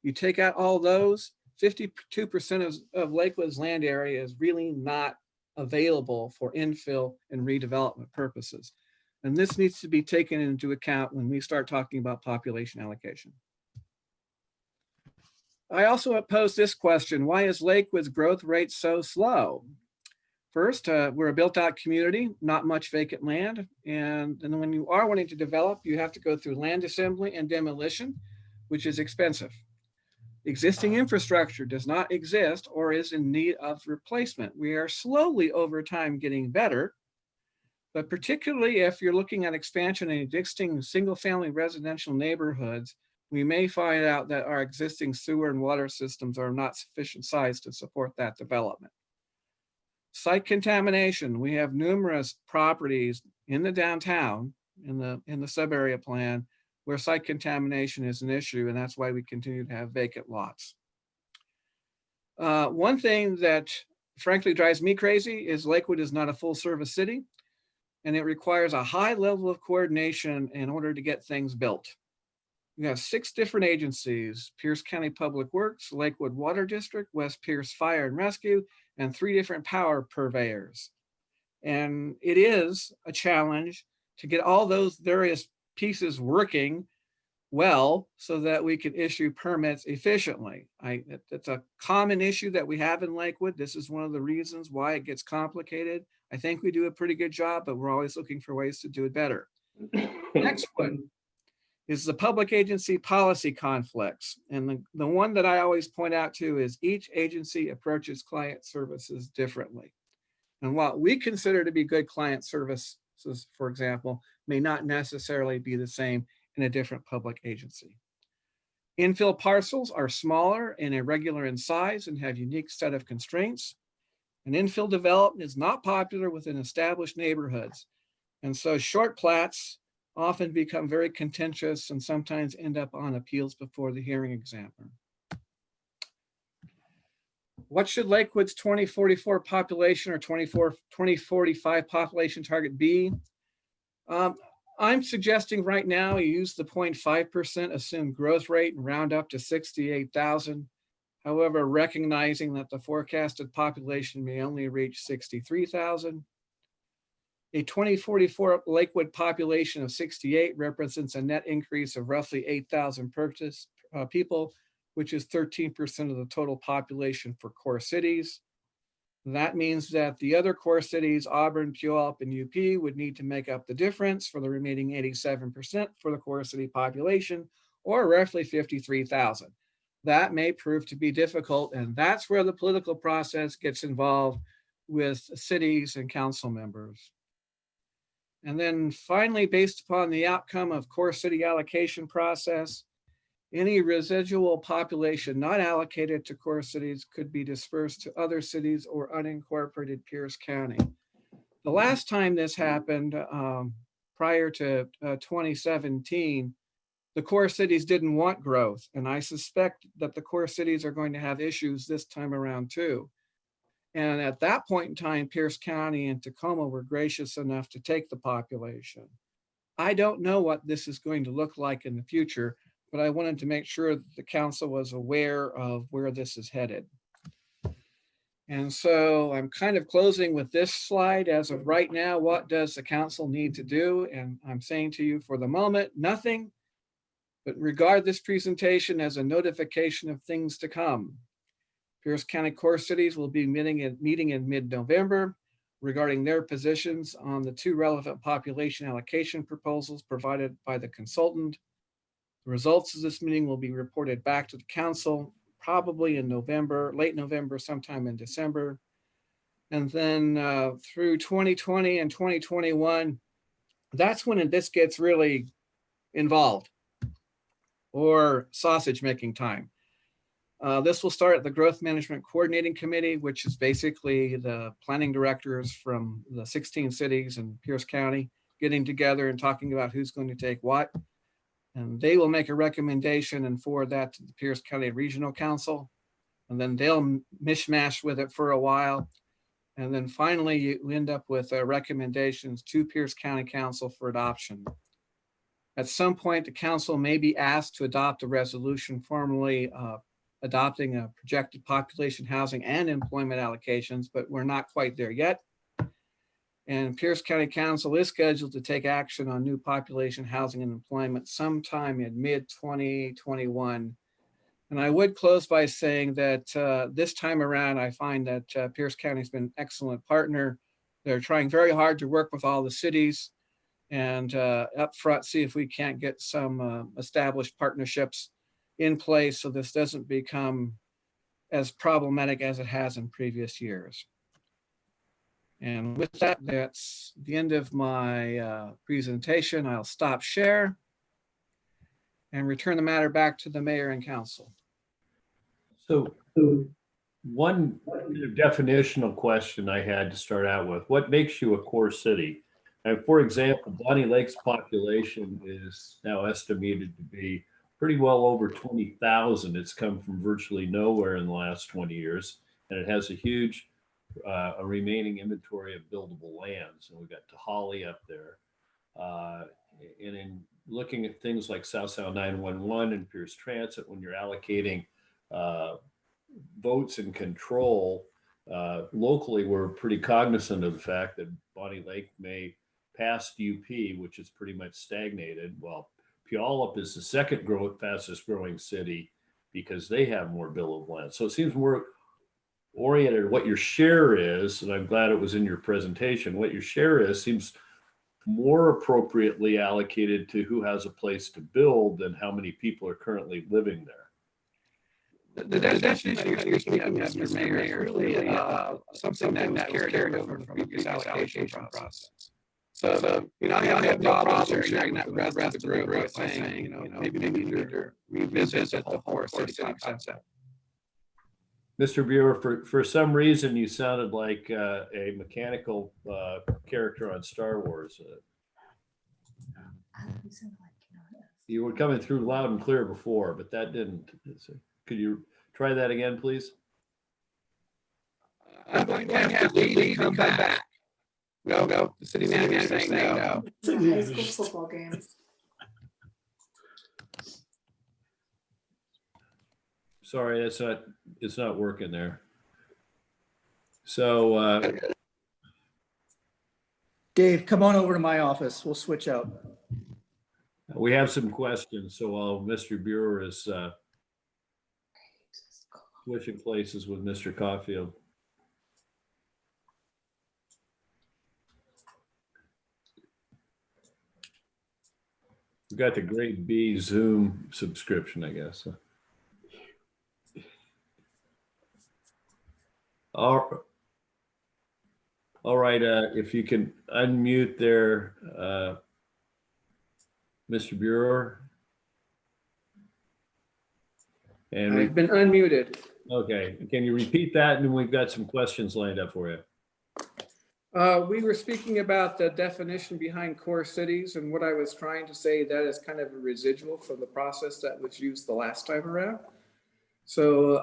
you take out all those, 52% of Lakewood's land area is really not available for infill and redevelopment purposes. And this needs to be taken into account when we start talking about population allocation. I also posed this question: why is Lakewood's growth rate so slow? First, we're a built out community, not much vacant land. And then when you are wanting to develop, you have to go through land assembly and demolition, which is expensive. Existing infrastructure does not exist or is in need of replacement. We are slowly over time getting better, but particularly if you're looking at expansion in existing single family residential neighborhoods, we may find out that our existing sewer and water systems are not sufficient size to support that development. Site contamination. We have numerous properties in the downtown, in the sub-area plan, where site contamination is an issue, and that's why we continue to have vacant lots. One thing that frankly drives me crazy is Lakewood is not a full service city, and it requires a high level of coordination in order to get things built. We have 6 different agencies: Pierce County Public Works, Lakewood Water District, West Pierce Fire and Rescue, and 3 different power purveyors. And it is a challenge to get all those various pieces working well so that we can issue permits efficiently. It's a common issue that we have in Lakewood. This is one of the reasons why it gets complicated. I think we do a pretty good job, but we're always looking for ways to do it better. Next one is the public agency policy conflicts. And the one that I always point out to is each agency approaches client services differently. And what we consider to be good client services, for example, may not necessarily be the same in a different public agency. Infill parcels are smaller and irregular in size and have a unique set of constraints. And infill development is not popular within established neighborhoods. And so short plats often become very contentious and sometimes end up on appeals before the hearing examiner. What should Lakewood's 2044 population or 2045 population target be? I'm suggesting right now you use the 0.5% assumed growth rate and round up to 68,000. However, recognizing that the forecasted population may only reach 63,000. A 2044 Lakewood population of 68 represents a net increase of roughly 8,000 people, which is 13% of the total population for core cities. That means that the other core cities, Auburn, Puyallup, and UP, would need to make up the difference for the remaining 87% for the core city population, or roughly 53,000. That may prove to be difficult, and that's where the political process gets involved with cities and council members. And then finally, based upon the outcome of core city allocation process, any residual population not allocated to core cities could be dispersed to other cities or unincorporated Pierce County. The last time this happened, prior to 2017, the core cities didn't want growth. And I suspect that the core cities are going to have issues this time around too. And at that point in time, Pierce County and Tacoma were gracious enough to take the population. I don't know what this is going to look like in the future, but I wanted to make sure that the council was aware of where this is headed. And so I'm kind of closing with this slide. As of right now, what does the council need to do? And I'm saying to you for the moment, nothing, but regard this presentation as a notification of things to come. Pierce County core cities will be meeting in mid-November. regarding their positions on the 2 relevant population allocation proposals provided by the consultant. The results of this meeting will be reported back to the council probably in November, late November, sometime in December. And then through 2020 and 2021, that's when this gets really involved, or sausage making time. This will start at the Growth Management Coordinating Committee, which is basically the planning directors from the 16 cities in Pierce County getting together and talking about who's going to take what. And they will make a recommendation and forward that to the Pierce County Regional Council. And then they'll mishmash with it for a while. And then finally, you end up with recommendations to Pierce County Council for adoption. At some point, the council may be asked to adopt a resolution formally adopting a projected population, housing, and employment allocations, but we're not quite there yet. And Pierce County Council is scheduled to take action on new population, housing, and employment sometime in mid-2021. And I would close by saying that this time around, I find that Pierce County has been an excellent partner. They're trying very hard to work with all the cities and up front, see if we can't get some established partnerships in place so this doesn't become as problematic as it has in previous years. And with that, that's the end of my presentation. I'll stop share and return the matter back to the mayor and council. So one definitional question I had to start out with, what makes you a core city? And for example, Bonnie Lake's population is now estimated to be pretty well over 20,000. It's come from virtually nowhere in the last 20 years. And it has a huge a remaining inventory of buildable lands. And we've got Tahali up there. And in looking at things like South Sound 911 and Pierce Transit, when you're allocating votes and control, locally, we're pretty cognizant of the fact that Bonnie Lake may pass UP, which is pretty much stagnated. Well, Puyallup is the second fastest growing city because they have more billable land. So it seems more oriented what your share is, and I'm glad it was in your presentation. What your share is seems more appropriately allocated to who has a place to build than how many people are currently living there. The definition you're speaking of, Mr. Mayor, is really something that was carried over from the previous allocation process. So, I have no problem sharing that with the rest of the group, saying, maybe we need to revisit the whole city concept. Mr. Buer, for some reason, you sounded like a mechanical character on Star Wars. You were coming through loud and clear before, but that didn't. Could you try that again, please? I'm going to have to leave and come back. No, the city manager is saying no. High school football games. Sorry, it's not working there. So Dave, come on over to my office. We'll switch out. we have some questions. So while Mr. Buer is switching places with Mr. Caulfield. We got the Great B Zoom subscription, I guess. All right, if you can unmute there, Mr. Buer. And I've been unmuted. Okay, can you repeat that? And we've got some questions lined up for you. We were speaking about the definition behind core cities, and what I was trying to say, that is kind of a residual from the process that was used the last time around. So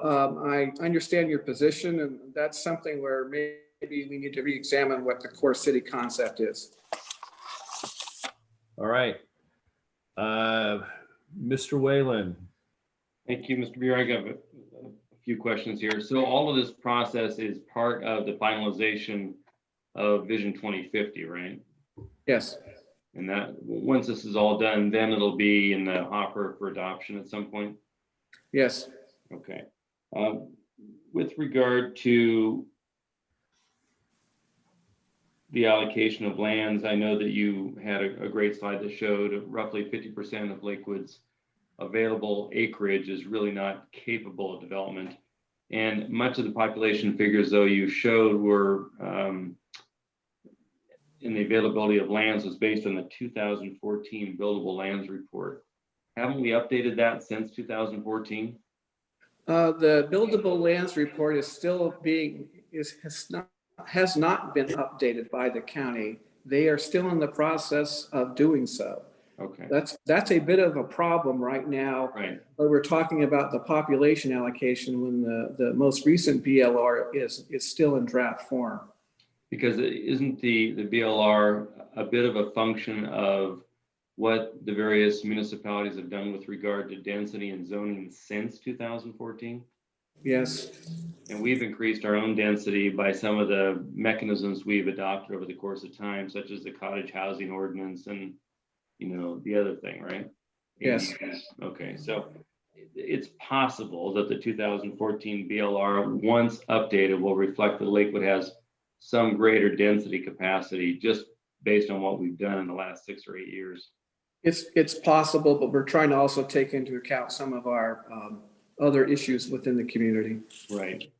I understand your position, and that's something where maybe we need to re-examine what the core city concept is. All right. Mr. Whalen. Thank you, Mr. Buer. I got a few questions here. So all of this process is part of the finalization of Vision 2050, right? Yes. And that once this is all done, then it'll be in the hopper for adoption at some point? Yes. Okay. With regard to the allocation of lands, I know that you had a great slide that showed roughly 50% of Lakewood's available acreage is really not capable of development. And much of the population figures, though, you showed were in the availability of lands was based on the 2014 buildable lands report. Haven't we updated that since 2014? The buildable lands report is still has not been updated by the county. They are still in the process of doing so. Okay. That's a bit of a problem right now. Right. But we're talking about the population allocation when the most recent BLR is still in draft form. Because isn't the BLR a bit of a function of what the various municipalities have done with regard to density and zoning since 2014? Yes. And we've increased our own density by some of the mechanisms we've adopted over the course of time, such as the cottage housing ordinance and, you know, the other thing, right? Yes. Okay, so it's possible that the 2014 BLR, once updated, will reflect that Lakewood has some greater density capacity just based on what we've done in the last 6 or 8 years. It's possible, but we're trying to also take into account some of our other issues within the community. Right.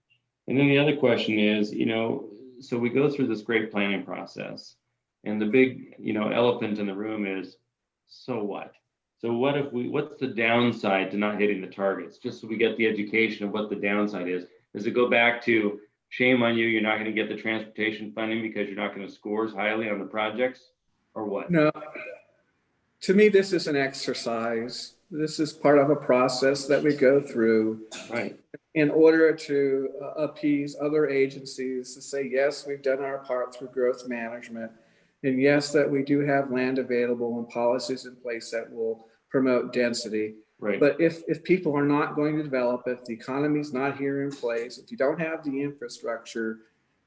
And then the other question is, you know, so we go through this great planning process, and the big, you know, elephant in the room is, so what? So what if what's the downside to not hitting the targets? Just so we get the education of what the downside is. Does it go back to shame on you, you're not going to get the transportation funding because you're not going to score as highly on the projects, or what? No. To me, this is an exercise. This is part of a process that we go through in order to appease other agencies to say, yes, we've done our part through growth management. And yes, that we do have land available and policies in place that will promote density. Right. But if people are not going to develop, if the economy's not here in place, if you don't have the infrastructure,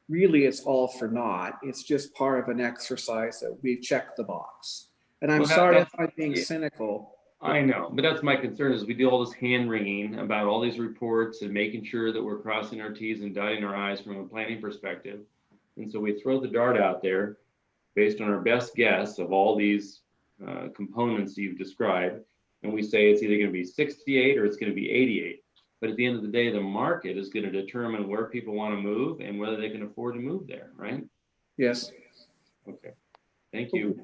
really it's all for naught. It's just part of an exercise that we've checked the box. And I'm sorry if I'm being cynical. I know, but that's my concern is we do all this hand wringing about all these reports and making sure that we're crossing our T's and dotting our I's from a planning perspective. And so we throw the dart out there based on our best guess of all these components you've described. And we say it's either going to be 68 or it's going to be 88. But at the end of the day, the market is going to determine where people want to move and whether they can afford to move there, right? Yes. Okay. Thank you.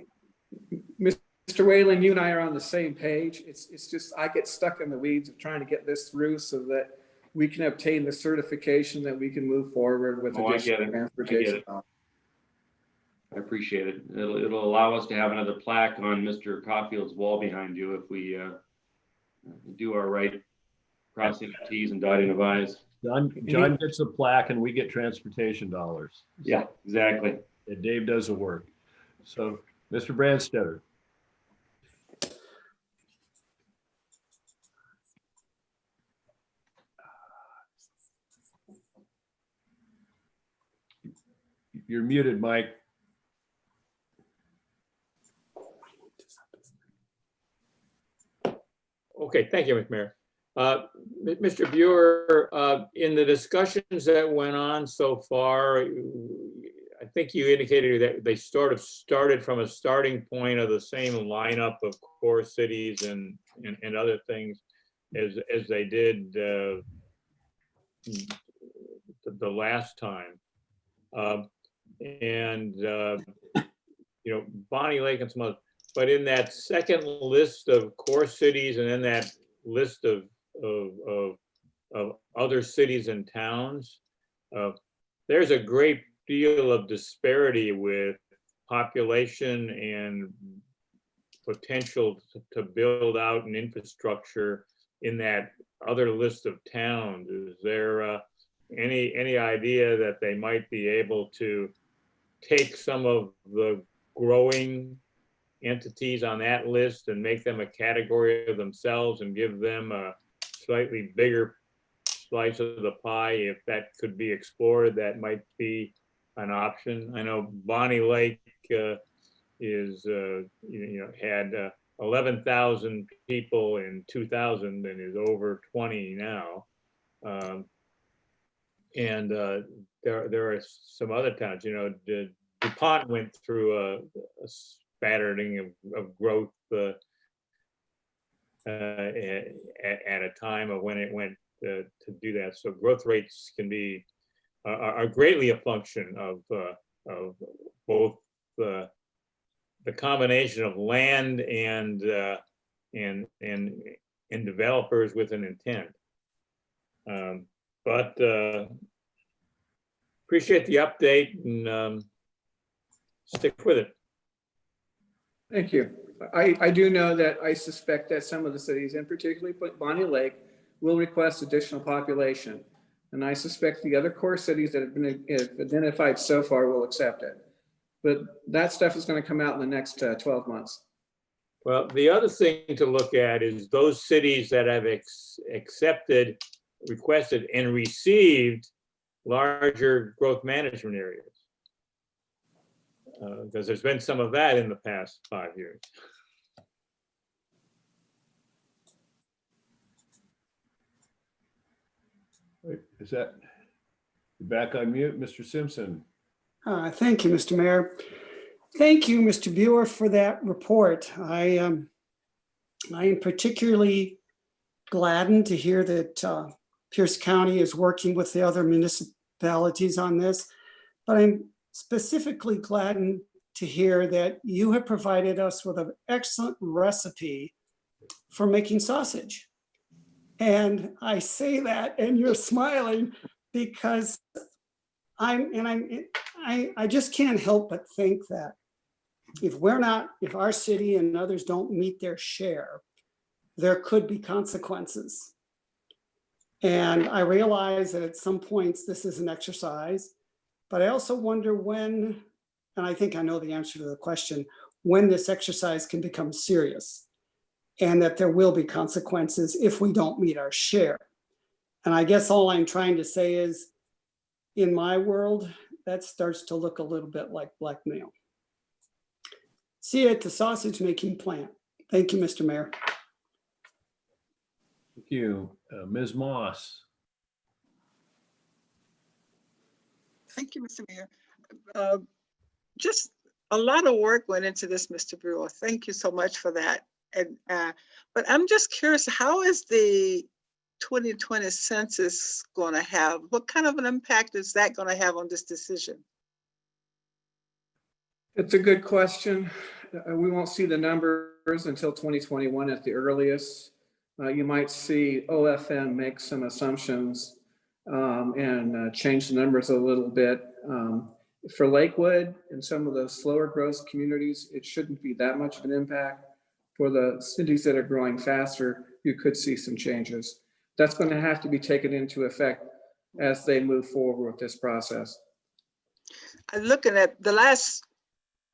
Mr. Whalen, you and I are on the same page. It's just, I get stuck in the weeds of trying to get this through so that we can obtain the certification that we can move forward with additional transportation. I appreciate it. It'll allow us to have another plaque on Mr. Caulfield's wall behind you if we do our right crossing of T's and dotting of I's. John gets a plaque and we get transportation dollars. Yeah, exactly. And Dave does the work. So, Mr. Brandstetter. You're muted, Mike. Okay, thank you, Mr. Mayor. Mr. Buer, in the discussions that went on so far, I think you indicated that they sort of started from a starting point of the same lineup of core cities and other things as they did the last time. You know, Bonnie Lake and some other, but in that second list of core cities and in that list of other cities and towns, there's a great deal of disparity with population and potential to build out an infrastructure in that other list of towns. Is there any idea that they might be able to take some of the growing entities on that list and make them a category of themselves and give them a slightly bigger slice of the pie? If that could be explored, that might be an option. I know Bonnie Lake is had 11,000 people in 2000 and is over 20 now. There are some other towns, DuPont went through a spattering of growth at a time of when it went to do that. So growth rates can be are greatly a function of both the combination of land and developers with an intent. But appreciate the update and stick with it. Thank you. I do know that I suspect that some of the cities, and particularly Bonnie Lake, will request additional population. And I suspect the other core cities that have been identified so far will accept it. But that stuff is going to come out in the next 12 months. Well, the other thing to look at is those cities that have accepted, requested, and received larger growth management areas. Because there's been some of that in the past 5 years. Wait, is that you're back on mute, Mr. Simpson? Thank you, Mr. Mayor. Thank you, Mr. Buer, for that report. I am particularly gladdened to hear that Pierce County is working with the other municipalities on this, but I'm specifically gladdened to hear that you have provided us with an excellent recipe for making sausage. And I say that, and you're smiling because I just can't help but think that if our city and others don't meet their share, there could be consequences. And I realize that at some points this is an exercise, but I also wonder when, and I think I know the answer to the question, when this exercise can become serious and that there will be consequences if we don't meet our share. And I guess all I'm trying to say is, in my world, that starts to look a little bit like blackmail. See you at the sausage making plant. Thank you, Mr. Mayor. Thank you. Ms. Moss. Thank you, Mr. Mayor. Just a lot of work went into this, Mr. Brewer. Thank you so much for that. And but I'm just curious, how is the 2020 census going to have? What kind of an impact is that going to have on this decision? It's a good question. We won't see the numbers until 2021 at the earliest. You might see OFM make some assumptions and change the numbers a little bit. For Lakewood and some of the slower growth communities, it shouldn't be that much of an impact. For the cities that are growing faster, you could see some changes. That's going to have to be taken into effect as they move forward with this process. I'm looking at the last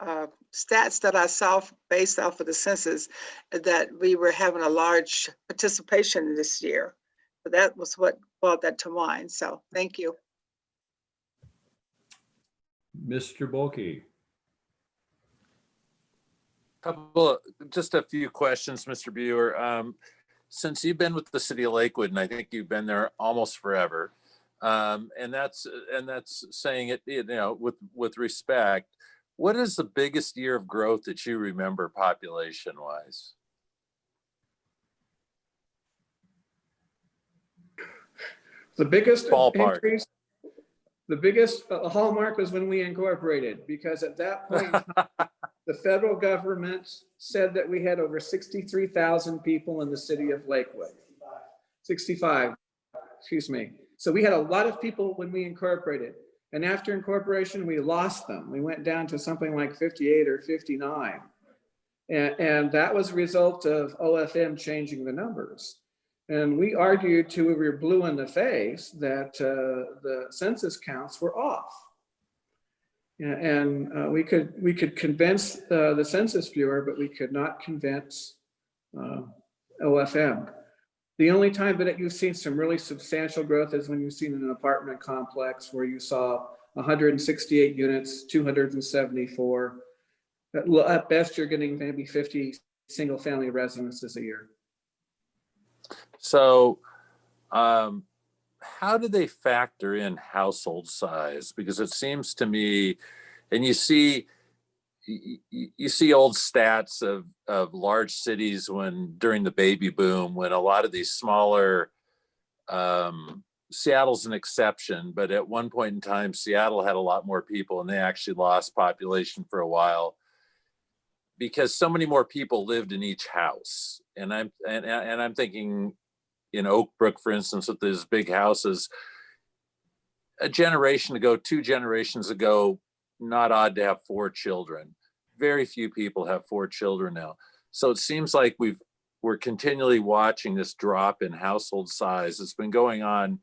stats that I saw based off of the census, that we were having a large participation this year. But that was what brought that to mind. So thank you. Mr. Bulkey. Just a few questions, Mr. Buer. Since you've been with the city of Lakewood, and I think you've been there almost forever, and that's saying it, you know, with respect. What is the biggest year of growth that you remember population-wise? The biggest ballpark increase, the biggest hallmark was when we incorporated, because at that point, the federal government said that we had over 63,000 people in the city of Lakewood. 65, excuse me. So we had a lot of people when we incorporated. And after incorporation, we lost them. We went down to something like 58 or 59. And that was a result of OFM changing the numbers. And we argued till we were blue in the face that the census counts were off. And we could convince the Census Bureau, but we could not convince OFM. The only time that you've seen some really substantial growth is when you've seen an apartment complex where you saw 168 units, 274. At best, you're getting maybe 50 single family residences a year. So how do they factor in household size? Because it seems to me And you see old stats of large cities when during the baby boom, when a lot of these smaller, Seattle's an exception, but at one point in time, Seattle had a lot more people and they actually lost population for a while because so many more people lived in each house. And I'm thinking in Oak Brook, for instance, with these big houses, a generation ago, 2 generations ago, not odd to have 4 children. Very few people have 4 children now. So it seems like we're continually watching this drop in household size. It's been going on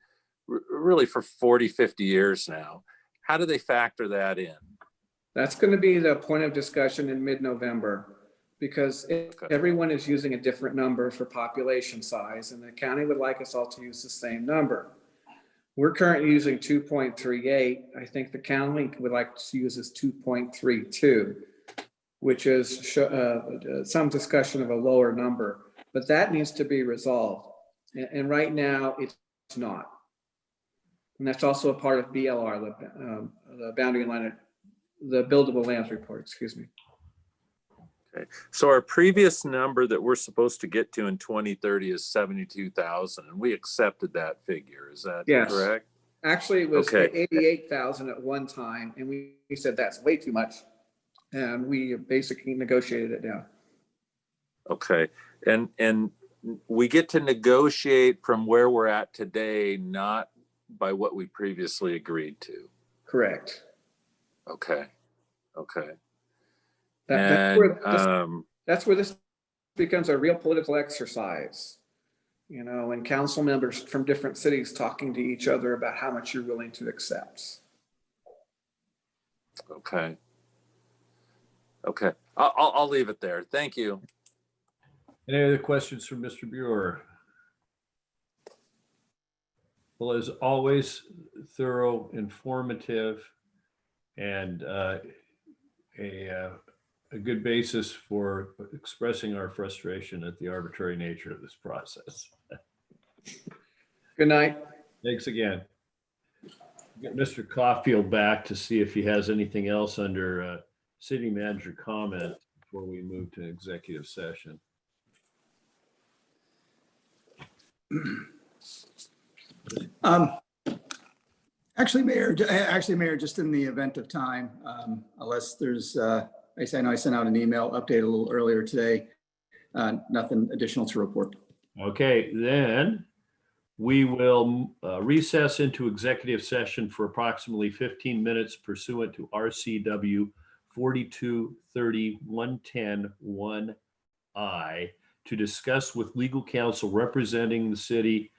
really for 40, 50 years now. How do they factor that in? That's going to be the point of discussion in mid-November, because everyone is using a different number for population size, and the county would like us all to use the same number. We're currently using 2.38. I think the county would like to use this 2.32, which is some discussion of a lower number, but that needs to be resolved. And right now it's not. And that's also a part of BLR, the boundary line, the buildable lands report, excuse me. Okay. So our previous number that we're supposed to get to in 2030 is 72,000, and we accepted that figure. Is that correct? Actually, it was Okay. 88,000 at one time, and we said that's way too much, and we basically negotiated it down. Okay. And we get to negotiate from where we're at today, not by what we previously agreed to. Correct. Okay. Okay. That's where this becomes a real political exercise, you know, and council members from different cities talking to each other about how much you're willing to accept. Okay. Okay. I'll leave it there. Thank you. Any other questions from Mr. Buer? Well, as always, thorough, informative, and a good basis for expressing our frustration at the arbitrary nature of this process. Good night. Thanks again. Get Mr. Caulfield back to see if he has anything else under city manager comment before we move to executive session. Actually, Mayor, just in the event of time, unless there's, I know I sent out an email update a little earlier today. Nothing additional to report. Okay, then we will recess into executive session for approximately 15 minutes pursuant to RCW 4230-110-1I to discuss with legal counsel representing the city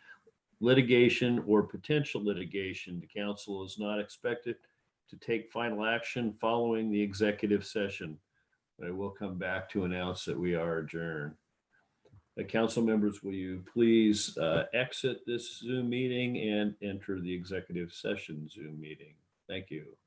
litigation or potential litigation. The council is not expected to take final action following the executive session, but I will come back to announce that we are adjourned. Council members, will you please exit this Zoom meeting and enter the executive session Zoom meeting? Thank you.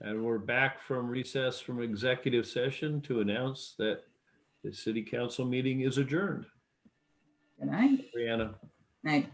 And we're back from recess from executive session to announce that the city council meeting is adjourned. Good night. Brianna. Night.